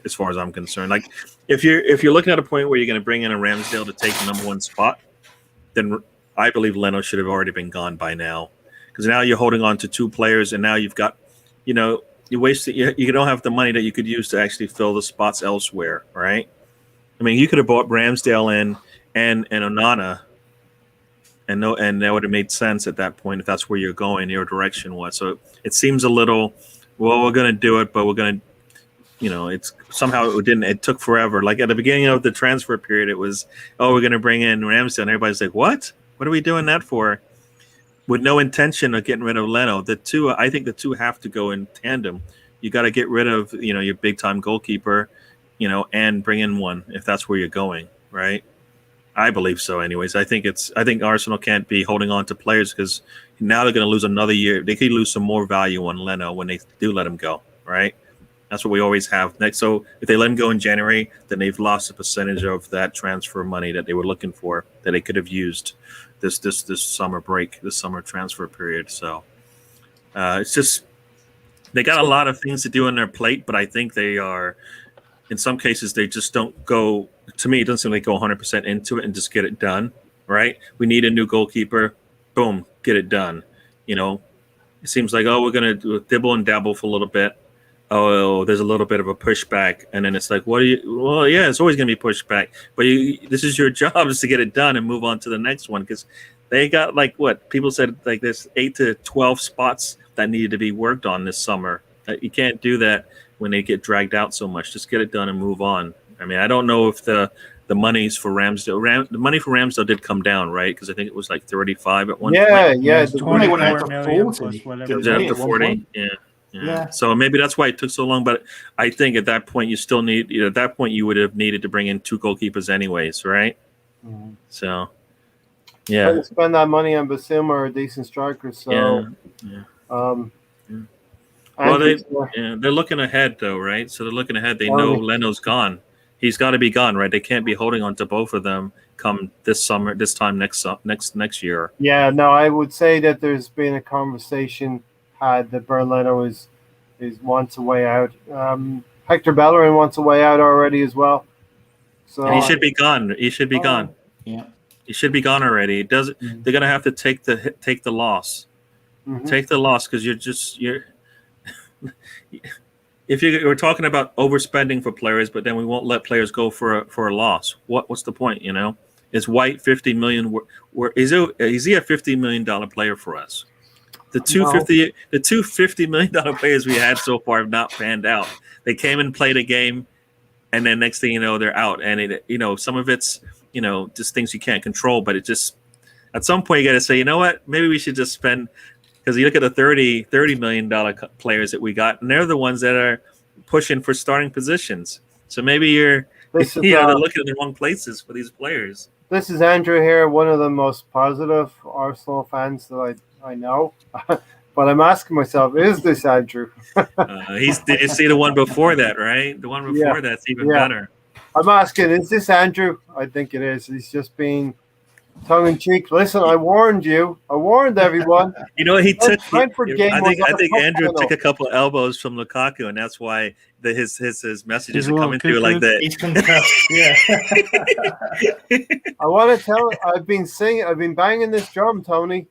as far as I'm concerned. Like if you're looking at a point where you're going to bring in a Ramsdale to take the number one spot, then I believe Leno should have already been gone by now. Because now you're holding on to two players, and now you've got, you wasted. You don't have the money that you could use to actually fill the spots elsewhere, right? I mean, you could have bought Ramsdale in and Onana, and that would have made sense at that point if that's where you're going, your direction was. So it seems a little, well, we're going to do it, but we're going to, it's somehow it took forever. Like at the beginning of the transfer period, it was, we're going to bring in Ramsdale, and everybody's like, what are we doing that for? With no intention of getting rid of Leno. I think the two have to go in tandem. You got to get rid of, your big time goalkeeper, and bring in one if that's where you're going, right? I believe so anyways. I think Arsenal can't be holding on to players because now they're going to lose another year. They could lose some more value on Leno when they do let him go, right? That's what we always have next. So if they let him go in January, then they've lost a percentage of that transfer money that they were looking for that they could have used this summer break, this summer transfer period. So it's just they got a lot of things to do on their plate, but I think they are in some cases they just don't go. To me, it doesn't seem like go 100% into it and just get it done. Right? We need a new goalkeeper. Boom, get it done. It seems like we're gonna dibble and dabble for a little bit. Oh, there's a little bit of a pushback, and then it's like, what do you? Well, yeah, it's always going to be pushback, but this is your job is to get it done and move on to the next one because they got like what people said like there's 8 to 12 spots that needed to be worked on this summer. You can't do that when they get dragged out so much. Just get it done and move on. I mean, I don't know if the monies for Ramsdale, the money for Ramsdale did come down, right? Because I think it was like 35 at one point. Yeah, the money went up to 40. Was it up to 40? Yeah. So maybe that's why it took so long. But I think at that point, you still need. At that point, you would have needed to bring in 2 goalkeepers anyways, right? Mm-hmm. So, yeah. Spend that money on Basuma or a decent striker. So, Well, they're looking ahead though, right? So they're looking ahead. They know Leno's gone. He's got to be gone, right? They can't be holding on to both of them come this summer. This time next year. Yeah. No, I would say that there's been a conversation had that Leno is wants a way out. Hector Bellerin wants a way out already as well. So and he should be gone. He should be gone. Yeah, he should be gone already. It doesn't. Mm-hmm. They're gonna have to take the loss. Mm-hmm. Take the loss because you're. If we're talking about overspending for players, but then we won't let players go for a loss. What's the point? Is White $50 million? Is he a $50 million player for us? The two $50 million players we had so far have not panned out. They came and played a game, and then next thing you know, they're out. And some of it's just things you can't control. But it just at some point you got to say, you know what? Maybe we should just spend. Because you look at the $30 million players that we got, and they're the ones that are pushing for starting positions. So maybe they're looking at the wrong places for these players. This is Andrew here, one of the most positive Arsenal fans that I know. But I'm asking myself, is this Andrew? Did you see the one before that, right? The one before that's even better. I'm asking, is this Andrew? I think it is. He's just being tongue-in-cheek. Listen, I warned you. I warned everyone. He took. I think Andrew took a couple of elbows from Lukaku, and that's why his messages are coming through like that. He's concussed. Yeah. I want to tell. I've been banging this drum, Tony.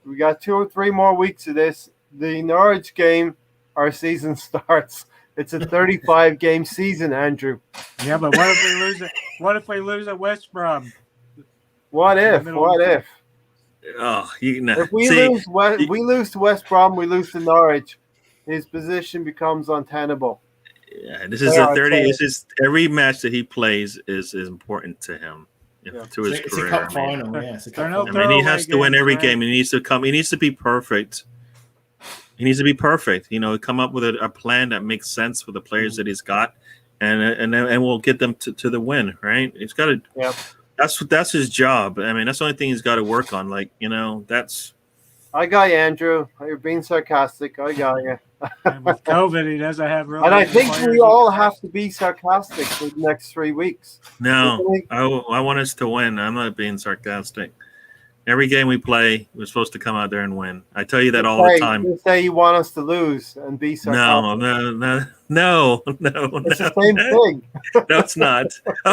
We got 2 or 3 more weeks of this. The Norwich game, our season starts. It's a 35-game season, Andrew. Yeah, but what if we lose it? What if we lose at West Brom? What if? Oh, if we lose to West Brom, we lose to Norwich. His position becomes untenable. Yeah, this is 30. This is every match that he plays is important to him, to his career. It's a cup final. It's a cup final. I mean, he has to win every game. He needs to come. He needs to be perfect. He needs to be perfect. Come up with a plan that makes sense for the players that he's got, and we'll get them to the win. Right? He's got to. Yep. That's his job. I mean, that's the only thing he's got to work on. That's. I got you, Andrew. You're being sarcastic. I got you. And with COVID, he doesn't have really. And I think we all have to be sarcastic for the next 3 weeks. No, I want us to win. I'm not being sarcastic. Every game we play, we're supposed to come out there and win. I tell you that all the time. You say you want us to lose and be sarcastic. No. It's the same thing. No, it's not.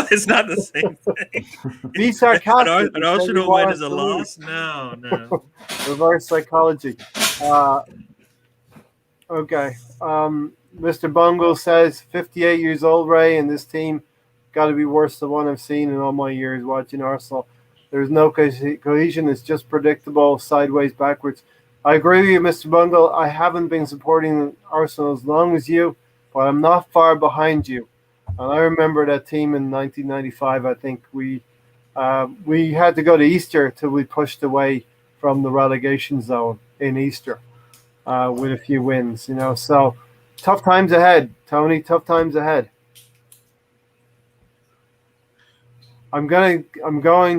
It's not the same thing. Be sarcastic. An Arsenal win is a loss? No. Reverse psychology. Okay. Mr. Bungle says, 58 years old, Ray, and this team got to be worse than one I've seen in all my years watching Arsenal. There's no cohesion. It's just predictable, sideways, backwards. I agree with you, Mr. Bungle. I haven't been supporting Arsenal as long as you, but I'm not far behind you. And I remember that team in 1995. I think we had to go to Easter till we pushed away from the relegation zone in Easter with a few wins. So tough times ahead, Tony. Tough times ahead. I'm going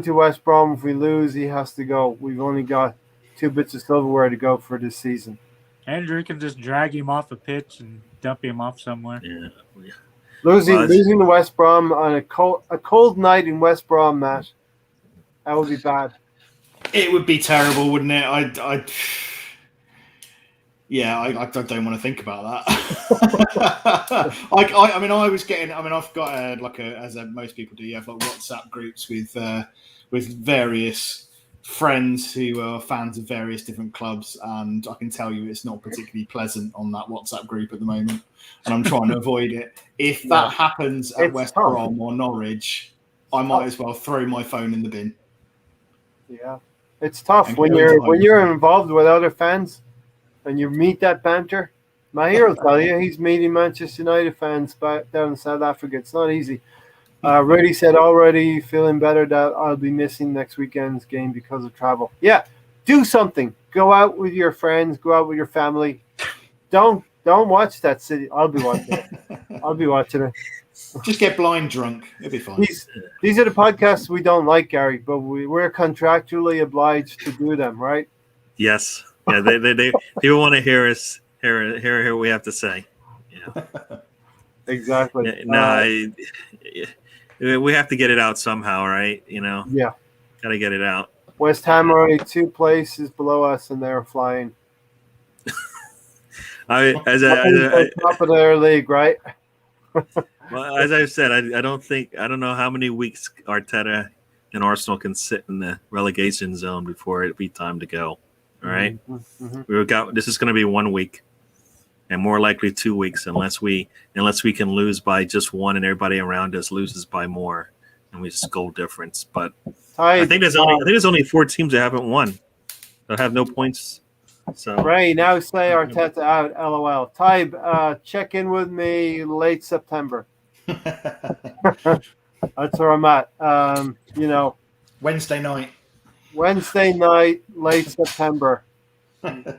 to West Brom. If we lose, he has to go. We've only got 2 bits of silverware to go for this season. Andrew can just drag him off a pitch and dump him off somewhere. Yeah. Losing to West Brom on a cold night in West Brom, Matt. That would be bad. It would be terrible, wouldn't it? I don't want to think about that. I've got as most people do, you have like WhatsApp groups with various friends who are fans of various different clubs, and I can tell you it's not particularly pleasant on that WhatsApp group at the moment, and I'm trying to avoid it. If that happens at West Brom or Norwich, I might as well throw my phone in the bin. Yeah, it's tough when you're involved with other fans and you meet that banter. Mahir will tell you he's meeting Manchester United fans back down in South Africa. It's not easy. Reddy said already feeling better that I'll be missing next weekend's game because of travel. Yeah, do something. Go out with your friends. Go out with your family. Don't watch that city. I'll be watching it. Just get blind drunk. It'll be fine. These are the podcasts we don't like, Gary, but we're contractually obliged to do them, right? Yes. Yeah, they people want to hear us hear what we have to say. Yeah. Exactly. We have to get it out somehow, right? Yeah. Got to get it out. West Ham are only 2 places below us, and they're flying. Top of their league, right? Well, as I've said, I don't know how many weeks Arteta and Arsenal can sit in the relegation zone before it be time to go. All right, This is going to be 1 week, and more likely 2 weeks, unless we can lose by just one, and everybody around us loses by more, and we just goal difference. But I think there's only 4 teams that haven't won, that have no points. So Ray, now say Arteta out. LOL. Tybe, check in with me late September. That's where I'm at. Wednesday night, late September.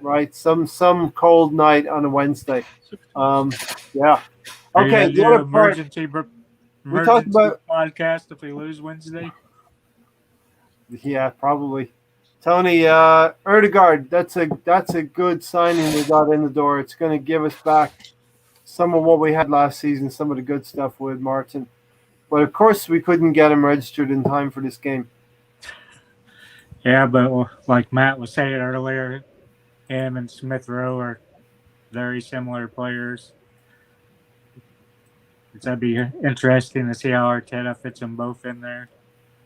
Right, some cold night on a Wednesday. Yeah. Okay. The other part, we talked about podcast if we lose Wednesday. Yeah, probably. Tony, Erdegaard, that's a good signing we got in the door. It's going to give us back some of what we had last season, some of the good stuff with Martin. But of course, we couldn't get him registered in time for this game. Yeah, but like Matt was saying earlier, him and Smith Rowe are very similar players. That'd be interesting to see how Arteta fits them both in there.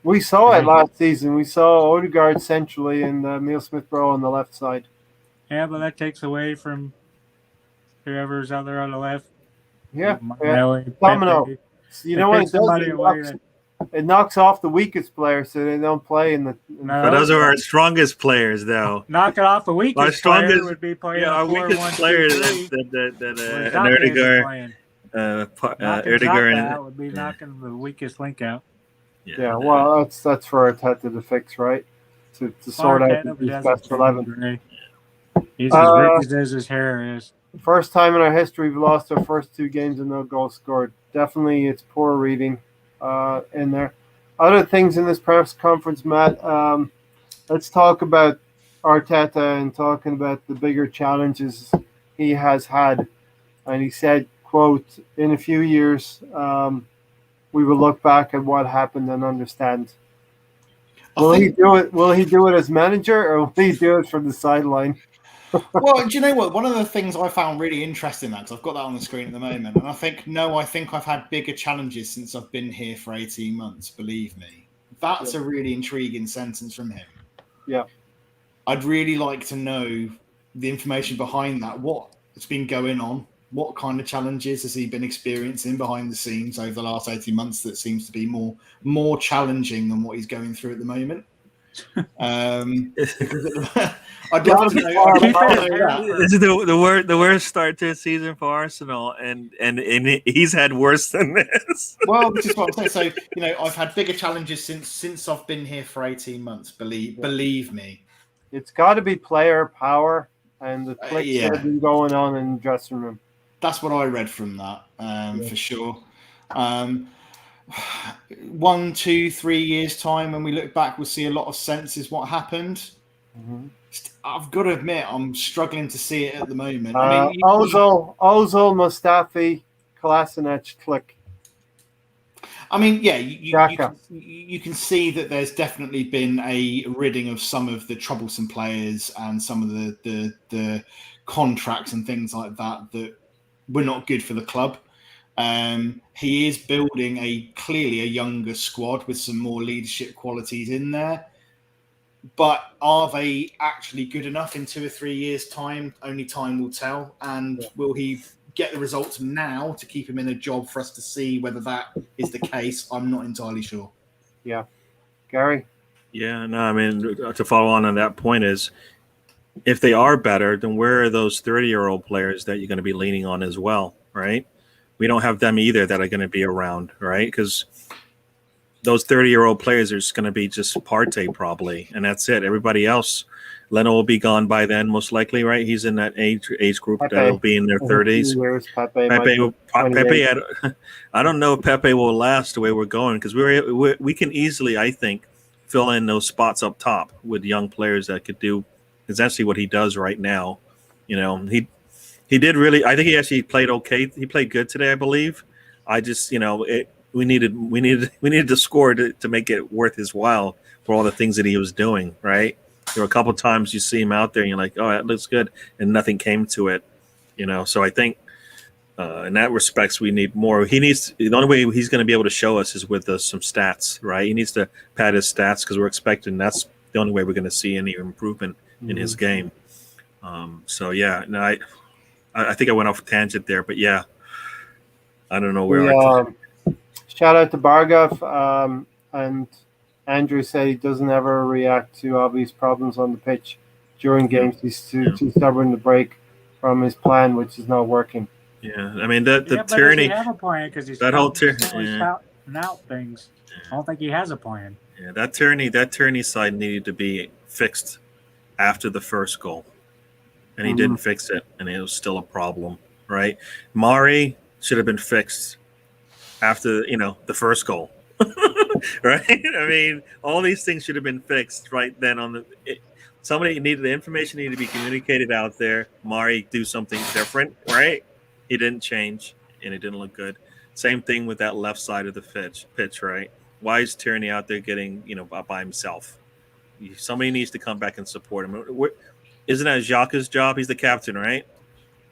We saw it last season. We saw Odegaard centrally and Emile Smith-Rowe on the left side. Yeah, but that takes away from whoever's out there on the left. Yeah. Domino. You know what it does? It knocks off the weakest players so they don't play in the... But those are our strongest players, though. Knock it off the weakest player would be playing our weakest player that Erdegaard... Erdegaard would be knocking the weakest link out. Yeah, well, that's for Arteta to fix, right? To sort out his best 11. He's as big as his hair is. First time in our history we've lost our first 2 games and no goals scored. Definitely, it's poor reading in there. Other things in this press conference, Matt. Let's talk about Arteta and talking about the bigger challenges he has had. And he said, quote, in a few years, we will look back at what happened and understand. Will he do it? Will he do it as manager, or will he do it from the sideline? Well, do you know what? One of the things I found really interesting, because I've got that on the screen at the moment, and I think I've had bigger challenges since I've been here for 18 months. Believe me, that's a really intriguing sentence from him. Yeah, I'd really like to know the information behind that. What's been going on? What kind of challenges has he been experiencing behind the scenes over the last 18 months that seems to be more challenging than what he's going through at the moment? I'd love to know. This is the worst start to a season for Arsenal, and he's had worse than this. Well, this is what I'm saying. So, I've had bigger challenges since I've been here for 18 months. Believe me. It's got to be player power and the clicks that have been going on in the dressing room. That's what I read from that, for sure. 1, 2, 3 years time, when we look back, we'll see a lot of sense is what happened. Mm-hmm. I've got to admit, I'm struggling to see it at the moment. Ozil, Mustafi, Kolasinac, Click. I mean, yeah, you can see that there's definitely been a ridding of some of the troublesome players and some of the contracts and things like that were not good for the club. He is building clearly a younger squad with some more leadership qualities in there. But are they actually good enough in 2 or 3 years' time? Only time will tell. And will he get the results now to keep him in a job for us to see whether that is the case? I'm not entirely sure. Yeah. Gary? Yeah, no, I mean, to follow on that point is, if they are better, then where are those 30-year-old players that you're going to be leaning on as well, right? We don't have them either that are going to be around, right? Because those 30-year-old players are just going to be just Partey probably, and that's it. Everybody else, Leno will be gone by then, most likely, right? He's in that age group that'll be in their 30s. Pepe I don't know if Pepe will last the way we're going, because we can easily, I think, fill in those spots up top with young players that could do essentially what he does right now. You know, he did really. I think he actually played okay. He played good today, I believe. I just, we needed to score to make it worth his while for all the things that he was doing, right? There were a couple of times you see him out there and you're like, oh, that looks good, and nothing came to it, So I think in that respects we need more. The only way he's going to be able to show us is with some stats, right? He needs to pad his stats, because we're expecting that's the only way we're going to see any improvement in his game. So yeah, no, I think I went off a tangent there, but yeah, I don't know where. Shout out to Bargov, and Andrew said he doesn't ever react to obvious problems on the pitch during games. He's too stubborn to break from his plan, which is not working. Yeah, I mean the Does tyranny. he have a plan? Because he's that whole out things. I don't think he has a plan. Yeah, that tyranny side needed to be fixed after the first goal, and he didn't fix it, and it was still a problem, right? Mari should have been fixed after the first goal, right? I mean, all these things should have been fixed right then. The information needed to be communicated out there. Mari do something different, right? He didn't change, and it didn't look good. Same thing with that left side of the pitch, right? Why is Tierney out there getting by himself? Somebody needs to come back and support him. Isn't that Xhaka's job? He's the captain, right?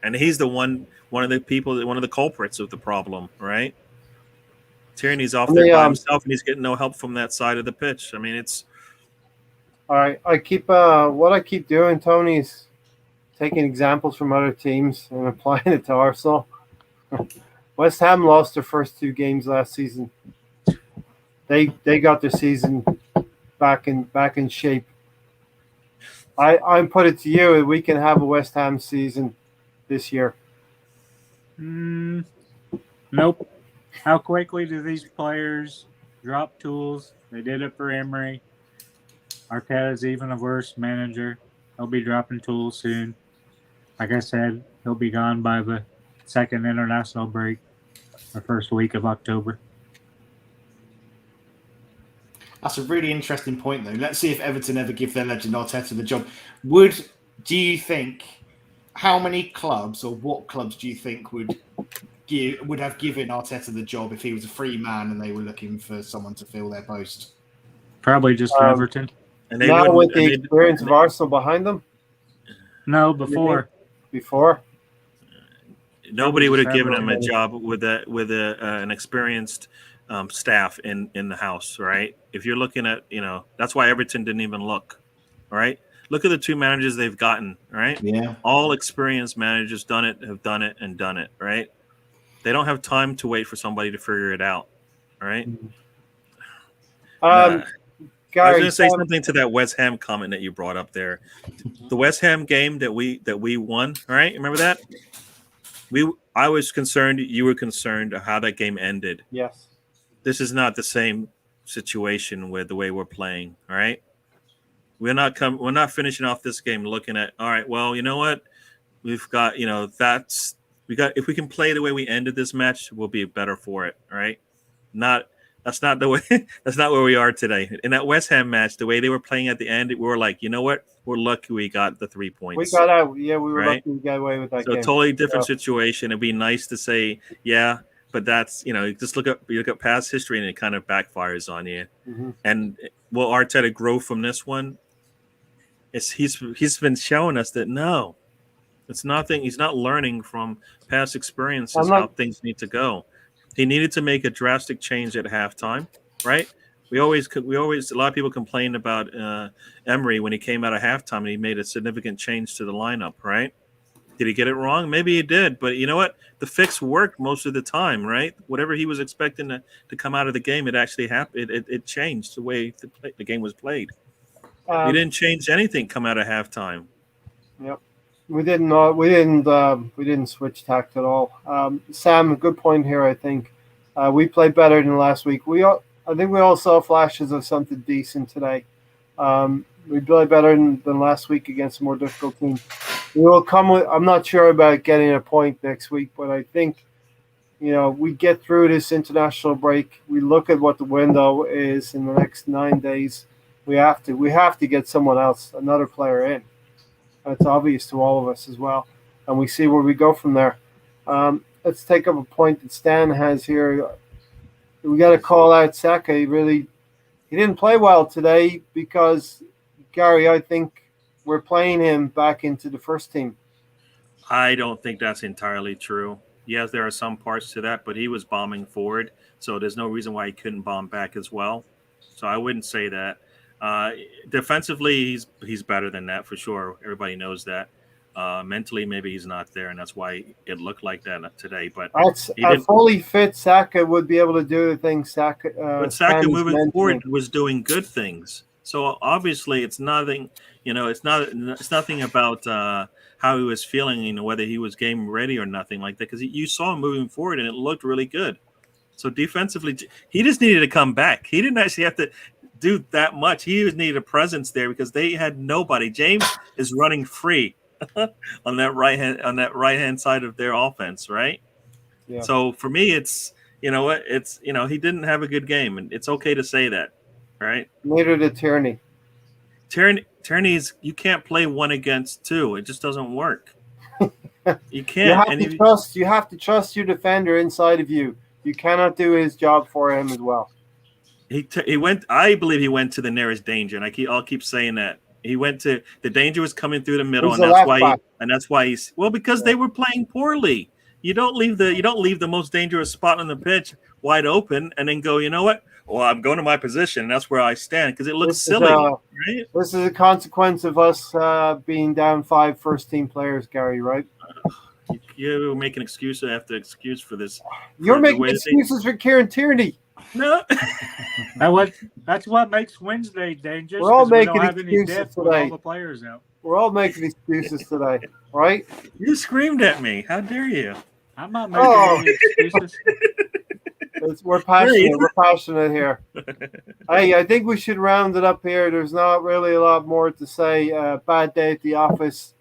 And he's the one of the culprits of the problem, right? Tierney's off there by himself, and he's getting no help from that side of the pitch. I mean, it's all right. What I keep doing, Tony, is taking examples from other teams and applying it to Arsenal. West Ham lost their first 2 games last season. They got their season back in shape. I'm put it to you, we can have a West Ham season this year. Nope. How quickly do these players drop tools? They did it for Emery. Arteta's even a worse manager. He'll be dropping tools soon. Like I said, he'll be gone by the second international break, the first week of October. That's a really interesting point, though. Let's see if Everton ever give their legend Arteta the job. Do you think, how many clubs or what clubs do you think would have given Arteta the job if he was a free man and they were looking for someone to fill their post? Probably just Everton. And now with the experience of Arsenal behind them? No, before. Nobody would have given him a job with an experienced staff in the house, right? If you're looking at, that's why Everton didn't even look, right? Look at the 2 managers they've gotten, right? Yeah. All experienced managers have done it, right? They don't have time to wait for somebody to figure it out, right? Gary, I was going to say something to that West Ham comment that you brought up there. The West Ham game that we won, right? Remember that? I was concerned. You were concerned of how that game ended. Yes. This is not the same situation with the way we're playing. All right. We're not finishing off this game looking at, all right, well, you know what? We've got, if we can play the way we ended this match, we'll be better for it. All right. That's not the way. That's not where we are today. In that West Ham match, the way they were playing at the end, we were like, you know what? we're lucky we got the 3 points. We got out. Yeah, we were right? lucky to get away with that so game. Totally different situation. It'd be nice to say, yeah, but that's, just look at past history and it kind of backfires on you. Mm-hmm. And will Arteta grow from this one? He's been showing us that no, it's nothing. He's not learning from past experiences how things need to go. He needed to make a drastic change at halftime, right? We always a lot of people complained about Emery when he came out of halftime and he made a significant change to the lineup, right? Did he get it wrong? Maybe he did, but you know what? The fix worked most of the time, right? Whatever he was expecting to come out of the game, it actually happened. It changed the way the game was played. We didn't change anything come out of halftime. Yep. We didn't switch tact at all. Sam, good point here. I think we played better than last week. I think we all saw flashes of something decent today. We played better than last week against a more difficult team. We will come with. I'm not sure about getting a point next week, but I think we get through this international break. We look at what the window is in the next 9 days. We have to get someone else, another player in. That's obvious to all of us as well, and we see where we go from there. Let's take up a point that Stan has here. We got to call out Saka. He didn't play well today because, Gary, I think we're playing him back into the first team. I don't think that's entirely true. Yes, there are some parts to that, but he was bombing forward, so there's no reason why he couldn't bomb back as well. So I wouldn't say that. Defensively, he's better than that for sure. Everybody knows that. Mentally, maybe he's not there, and that's why it looked like that today. But a fully fit Saka would be able to do the things Saka. But Saka moving forward was doing good things. So obviously, it's nothing. It's nothing about how he was feeling. Whether he was game ready or nothing like that. Because you saw him moving forward, and it looked really good. So defensively, he just needed to come back. He didn't actually have to do that much. He just needed a presence there because they had nobody. James is running free on that right hand side of their offense, right? Yeah. So for me, it's he didn't have a good game, and it's okay to say that, right? Neither did Tierney. Tierney's you can't play 1 against 2. It just doesn't work. You can't. You have to trust your defender inside of you. You cannot do his job for him as well. He went. I believe he went to the nearest danger, and I'll keep saying that. He went to the danger was coming through the middle, and that's why he's because they were playing poorly. You don't leave the most dangerous spot on the pitch wide open and then go, you know what? Well, I'm going to my position, and that's where I stand because it looks silly. Right? This is a consequence of us being down 5 first-team players, Gary. Right? You make an excuse after excuse for this. You're making excuses for Kieran Tierney. No, that's what makes Wednesday dangerous. We're all making excuses today. All the players out. We're all making excuses today, right? You screamed at me. How dare you? I'm not making any excuses. We're passionate. We're passionate here. Hey, I think we should round it up here. There's not really a lot more to say. Bad day at the office.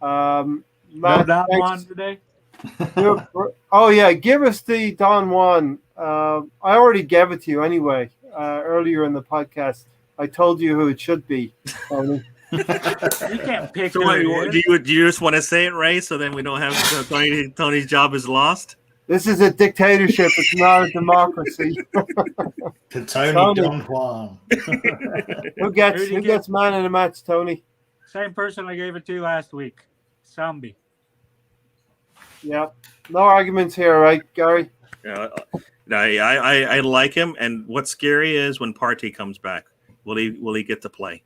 Matt, no Don Juan today? Oh, yeah. Give us the Don Juan. I already gave it to you anyway earlier in the podcast. I told you who it should be. You can't pick. So do you just want to say it, Ray? So then we don't have Tony's job is lost. This is a dictatorship. It's not a democracy. To Tony Don Juan. Who gets man in the match, Tony? Same person I gave it to last week. Sambi. Yeah. No arguments here, right, Gary? Yeah. I like him, and what's scary is when Partey comes back. Will he get to play?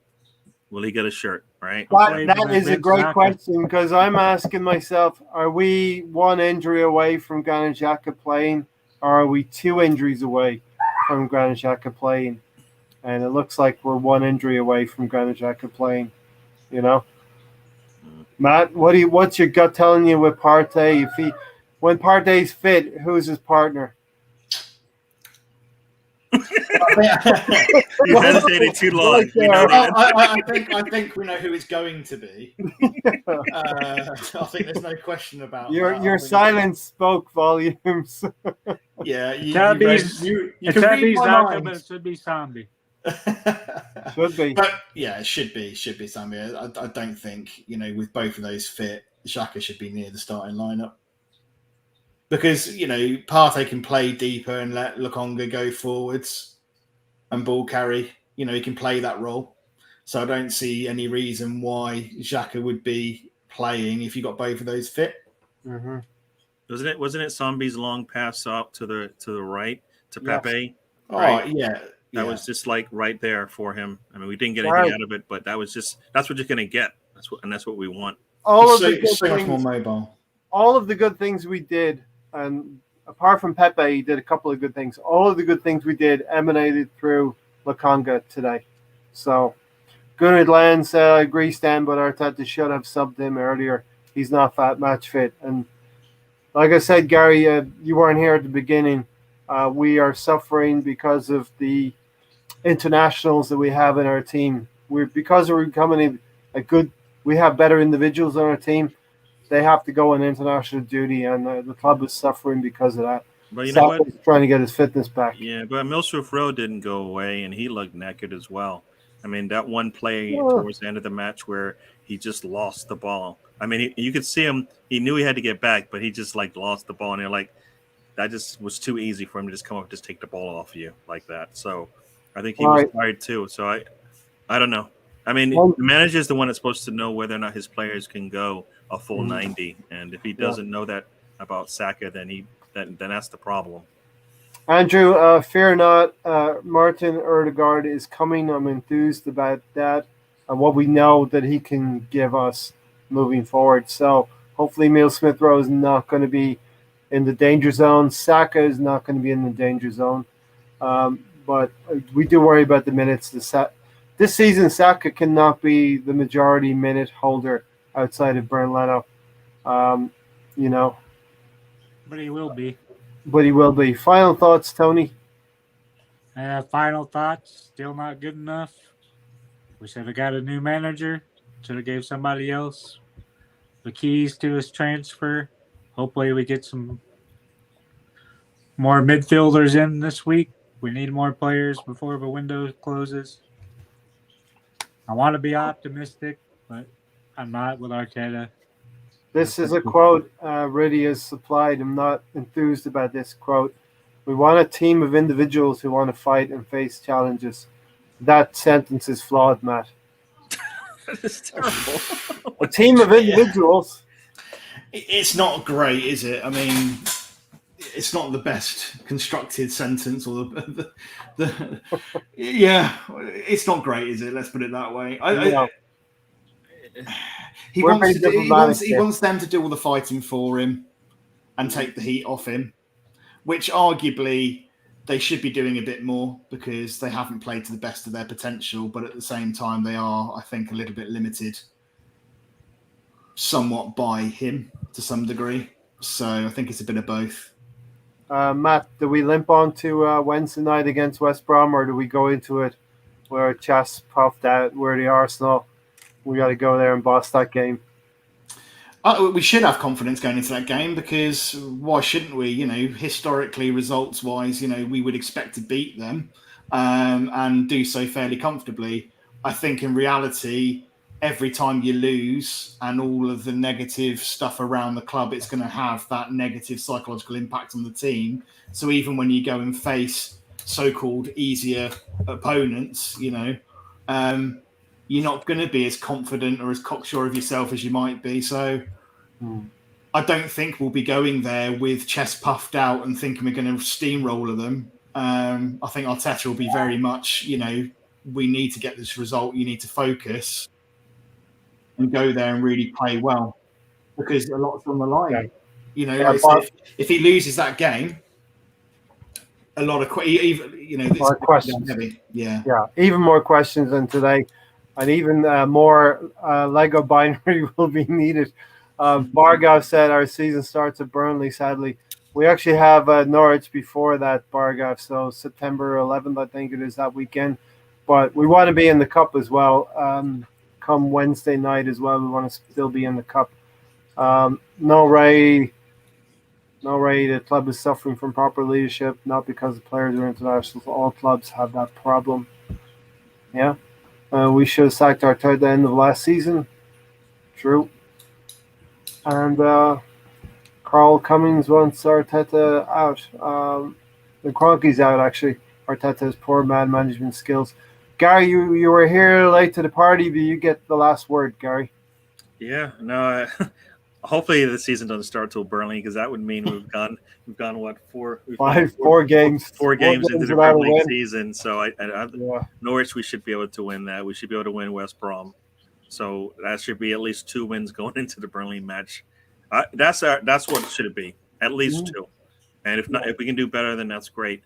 Will he get a shirt? Right. That is a great question because I'm asking myself: are we 1 injury away from Granit Xhaka playing, or are we 2 injuries away from Granit Xhaka playing? And it looks like we're 1 injury away from Granit Xhaka playing. Matt, what's your gut telling you with Partey? When Partey's fit, who's his partner? You hesitated too long. I think we know who it's going to be. I think there's no question about your silence spoke volumes. Yeah, it should be Sambi. Should be. But yeah, it should be, Sammy. I don't think, with both of those fit, Xhaka should be near the starting lineup. Because, Partey can play deeper and let Lokonga go forwards and ball carry. He can play that role. So I don't see any reason why Xhaka would be playing if you got both of those fit. Mm-hmm. Wasn't it Sambi's long pass out to the right to Pepe? Oh, right? yeah. That was just like right there for him. I mean, we didn't get anything out of it, but that's what you're gonna get. That's what we want. All of so, the good so things, much more mobile. All of the good things we did, and apart from Pepe, he did a couple of good things. All of the good things we did emanated through Lokonga today. So Gunnar Lands agrees then, but Arteta should have subbed him earlier. He's not match fit. And like I said, Gary, you weren't here at the beginning. We are suffering because of the internationals that we have in our team. Because we're becoming we have better individuals on our team. They have to go on international duty, and the club is suffering because of that. But you know what? He's trying to get his fitness back. Yeah, but Milsroof Road didn't go away, and he looked knackered as well. I mean, that one play towards the end of the match where he just lost the ball. I mean, you could see him. He knew he had to get back, but he just lost the ball, and you're like, that just was too easy for him to just come up and just take the ball off you like that. So I think he was tired too. So I don't know. I mean, the manager is the one that's supposed to know whether or not his players can go a full 90, and if he doesn't know that about Saka, then that's the problem. Andrew, fear not, Martin Odegaard is coming. I'm enthused about that and what we know that he can give us moving forward. So hopefully Emile Smith-Rowe is not going to be in the danger zone. Saka is not going to be in the danger zone. But we do worry about the minutes. This season, Saka cannot be the majority minute holder outside of Bernd Leno. But he will be. Final thoughts, Tony? Final thoughts. Still not good enough. We should have got a new manager. Should have gave somebody else the keys to his transfer. Hopefully we get some more midfielders in this week. We need more players before the window closes. I want to be optimistic, but I'm not with Arteta. This is a quote Riddy has supplied. I'm not enthused about this quote. We want a team of individuals who want to fight and face challenges. That sentence is flawed, Matt. That is terrible. A team of individuals. It's not great, is it? I mean, it's not the best constructed sentence, or it's not great, is it? Let's put it that way. He wants them to do all the fighting for him and take the heat off him, which arguably they should be doing a bit more because they haven't played to the best of their potential. But at the same time, they are, I think, a little bit limited somewhat by him to some degree. So I think it's a bit of both. Matt, do we limp on to Wednesday night against West Brom, or do we go into it where chest puffed out, where the Arsenal? We got to go there and boss that game. We should have confidence going into that game because why shouldn't we? Historically, results-wise, we would expect to beat them and do so fairly comfortably. I think in reality, every time you lose and all of the negative stuff around the club, it's going to have that negative psychological impact on the team. So even when you go and face so-called easier opponents, you're not going to be as confident or as cocksure of yourself as you might be. So I don't think we'll be going there with chest puffed out and thinking we're going to steamroller them. I think Arteta will be very much, we need to get this result. You need to focus and go there and really play well because a lot's on the line. If he loses that game, a lot of more questions. Yeah, even more questions than today. And even more Lego binary will be needed. Bargav said our season starts at Burnley, sadly. We actually have Norwich before that, Bargav. So September 11th, I think it is that weekend. But we want to be in the Cup as well. Come Wednesday night as well, we want to still be in the Cup. No Ray, the club is suffering from proper leadership, not because the players are internationals. All clubs have that problem. Yeah. We should have sacked Arteta at the end of last season. True. And Carl Cummings wants Arteta out. The Kroenke's out, actually. Arteta's poor man management skills. Gary, you were here late to the party, but you get the last word, Gary. Yeah, no. Hopefully the season doesn't start till Burnley, because that would mean we've gone what four games into the Premier League season. So Norwich, we should be able to win that. We should be able to win West Brom. So that should be at least 2 wins going into the Burnley match. That's what it should be, at least 2. And if not, if we can do better, then that's great.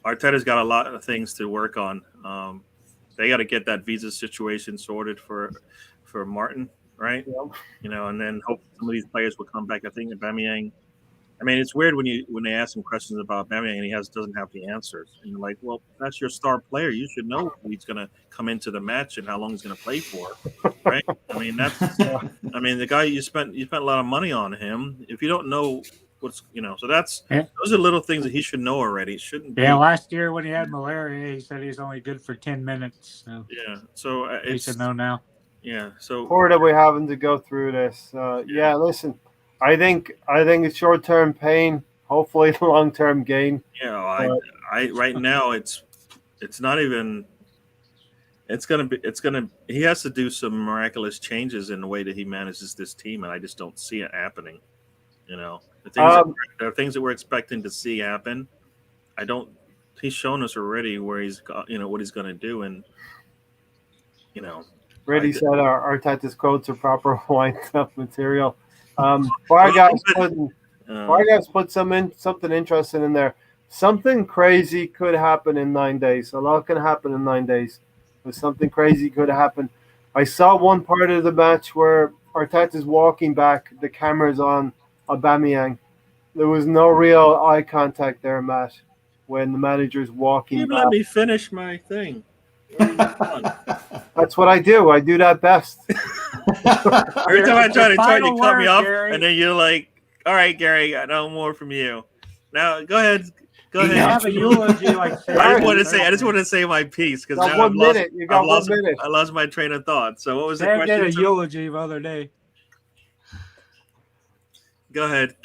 Arteta's got a lot of things to work on. They got to get that visa situation sorted for Martin, right? Yeah. And then hope some of these players will come back. I think Aubameyang. I mean, it's weird when they ask him questions about Aubameyang and he doesn't have the answers. And you're like, well, that's your star player. You should know who he's going to come into the match and how long he's going to play for, right? I mean, the guy you spent a lot of money on him. If you don't know what's, so those are little things that he should know already. It shouldn't be. Yeah, last year when he had malaria, he said he's only good for 10 minutes. So he should know now. Yeah, so poor that we're having to go through this. Listen, I think it's short-term pain, hopefully long-term gain. Yeah, I right now it's not even. He has to do some miraculous changes in the way that he manages this team, and I just don't see it happening. There are things that we're expecting to see happen. He's shown us already where he's what he's going to do, and Brady said Arteta's quotes are proper wind-up material. Vargas put something interesting in there. Something crazy could happen in 9 days. A lot can happen in 9 days. But something crazy could happen. I saw one part of the match where Arteta's walking back. The camera's on Aubameyang. There was no real eye contact there, Matt, when the manager's walking back. Let me finish my thing. That's what I do. I do that best. Every time I try to you cut me off, Gary. And then you're like, all right, Gary, I know more from you. Now, go ahead. You have a eulogy like I just want to say my piece, because now I lost my train of thought. So what was the question? Did a eulogy the other day. Go ahead.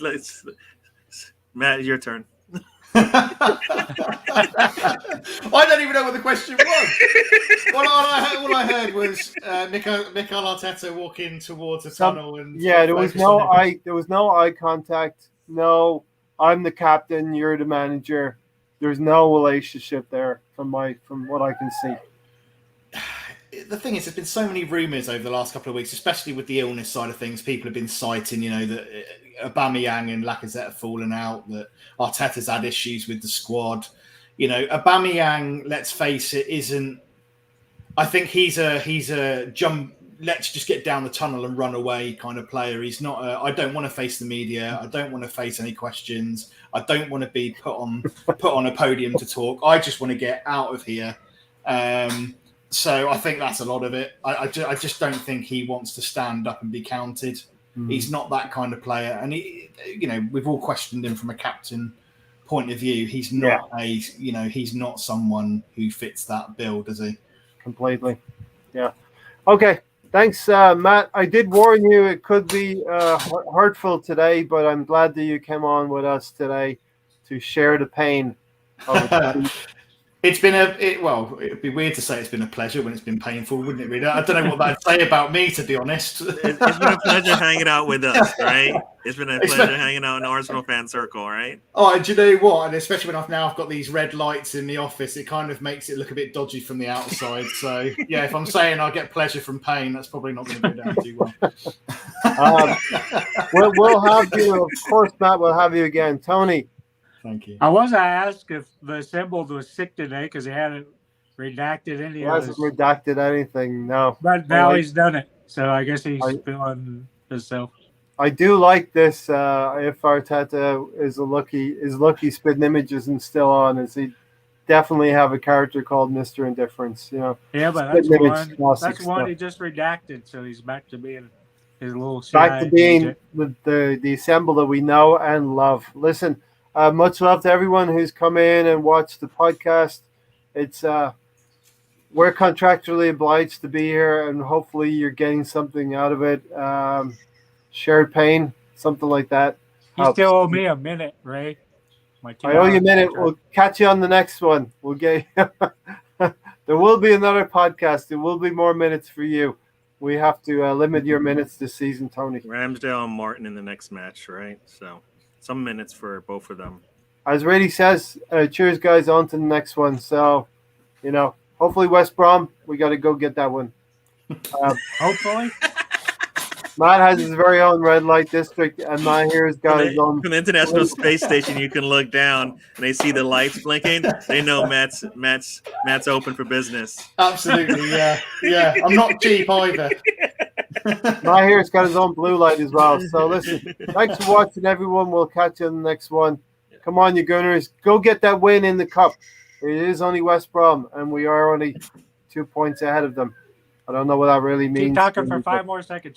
Matt, your turn. I don't even know what the question was. All I heard was Mikel Arteta walking towards a tunnel, and there was no eye contact. No, I'm the captain. You're the manager. There's no relationship there from what I can see. The thing is, there's been so many rumours over the last couple of weeks, especially with the illness side of things. People have been citing, that Aubameyang and Lacazette have fallen out, that Arteta's had issues with the squad. Aubameyang, let's face it, isn't. I think he's a jump. Let's just get down the tunnel and run away kind of player. He's not. I don't want to face the media. I don't want to face any questions. I don't want to be put on a podium to talk. I just want to get out of here. So I think that's a lot of it. I just don't think he wants to stand up and be counted. He's not that kind of player, and we've all questioned him from a captain point of view. He's not he's not someone who fits that bill, does he? Completely. Yeah. Okay. Thanks, Matt. I did warn you it could be hurtful today, but I'm glad that you came on with us today to share the pain of it. It's been it'd be weird to say it's been a pleasure when it's been painful, wouldn't it, really? I don't know what that'd say about me, to be honest. It's been a pleasure hanging out with us, right? It's been a pleasure hanging out in the Arsenal fan circle, right? Oh, and do you know what? And especially when I've got these red lights in the office, it kind of makes it look a bit dodgy from the outside. So, yeah, if I'm saying I get pleasure from pain, that's probably not going to go down too well. We'll have you, of course, Matt, we'll have you again. Tony. Thank you. I was asked if the assembled was sick today because he hadn't redacted any of it. He hasn't redacted anything, no. But now he's done it, so I guess he's feeling himself. I do like this. If Arteta is lucky spitting image isn't still on, is he definitely have a character called Mr. Indifference, Yeah, but that's one he just redacted, so he's back to being his little shy. Back to being the assemble that we know and love. Listen. Much love to everyone who's come in and watched the podcast. It's we're contractually obliged to be here, and hopefully you're getting something out of it. Shared pain, something like that. You still owe me a minute, Ray. I owe you a minute. We'll catch you on the next one. We'll get. There will be another podcast. There will be more minutes for you. We have to limit your minutes this season, Tony. Ramsdale and Martin in the next match, right? So some minutes for both of them. As Rady says, cheers, guys, on to the next one. So, hopefully West Brom, we got to go get that one. Hopefully. Matt has his very own red light district, and Mahir's got his own. From the International Space Station, you can look down and they see the lights blinking. They know Matt's open for business. Absolutely, yeah. I'm not cheap either. Mahir's got his own blue light as well. So listen, thanks for watching, everyone. We'll catch you on the next one. Come on, you Gunners, go get that win in the cup. It is only West Brom, and we are only 2 points ahead of them. I don't know what that really means. Keep talking for 5 more seconds.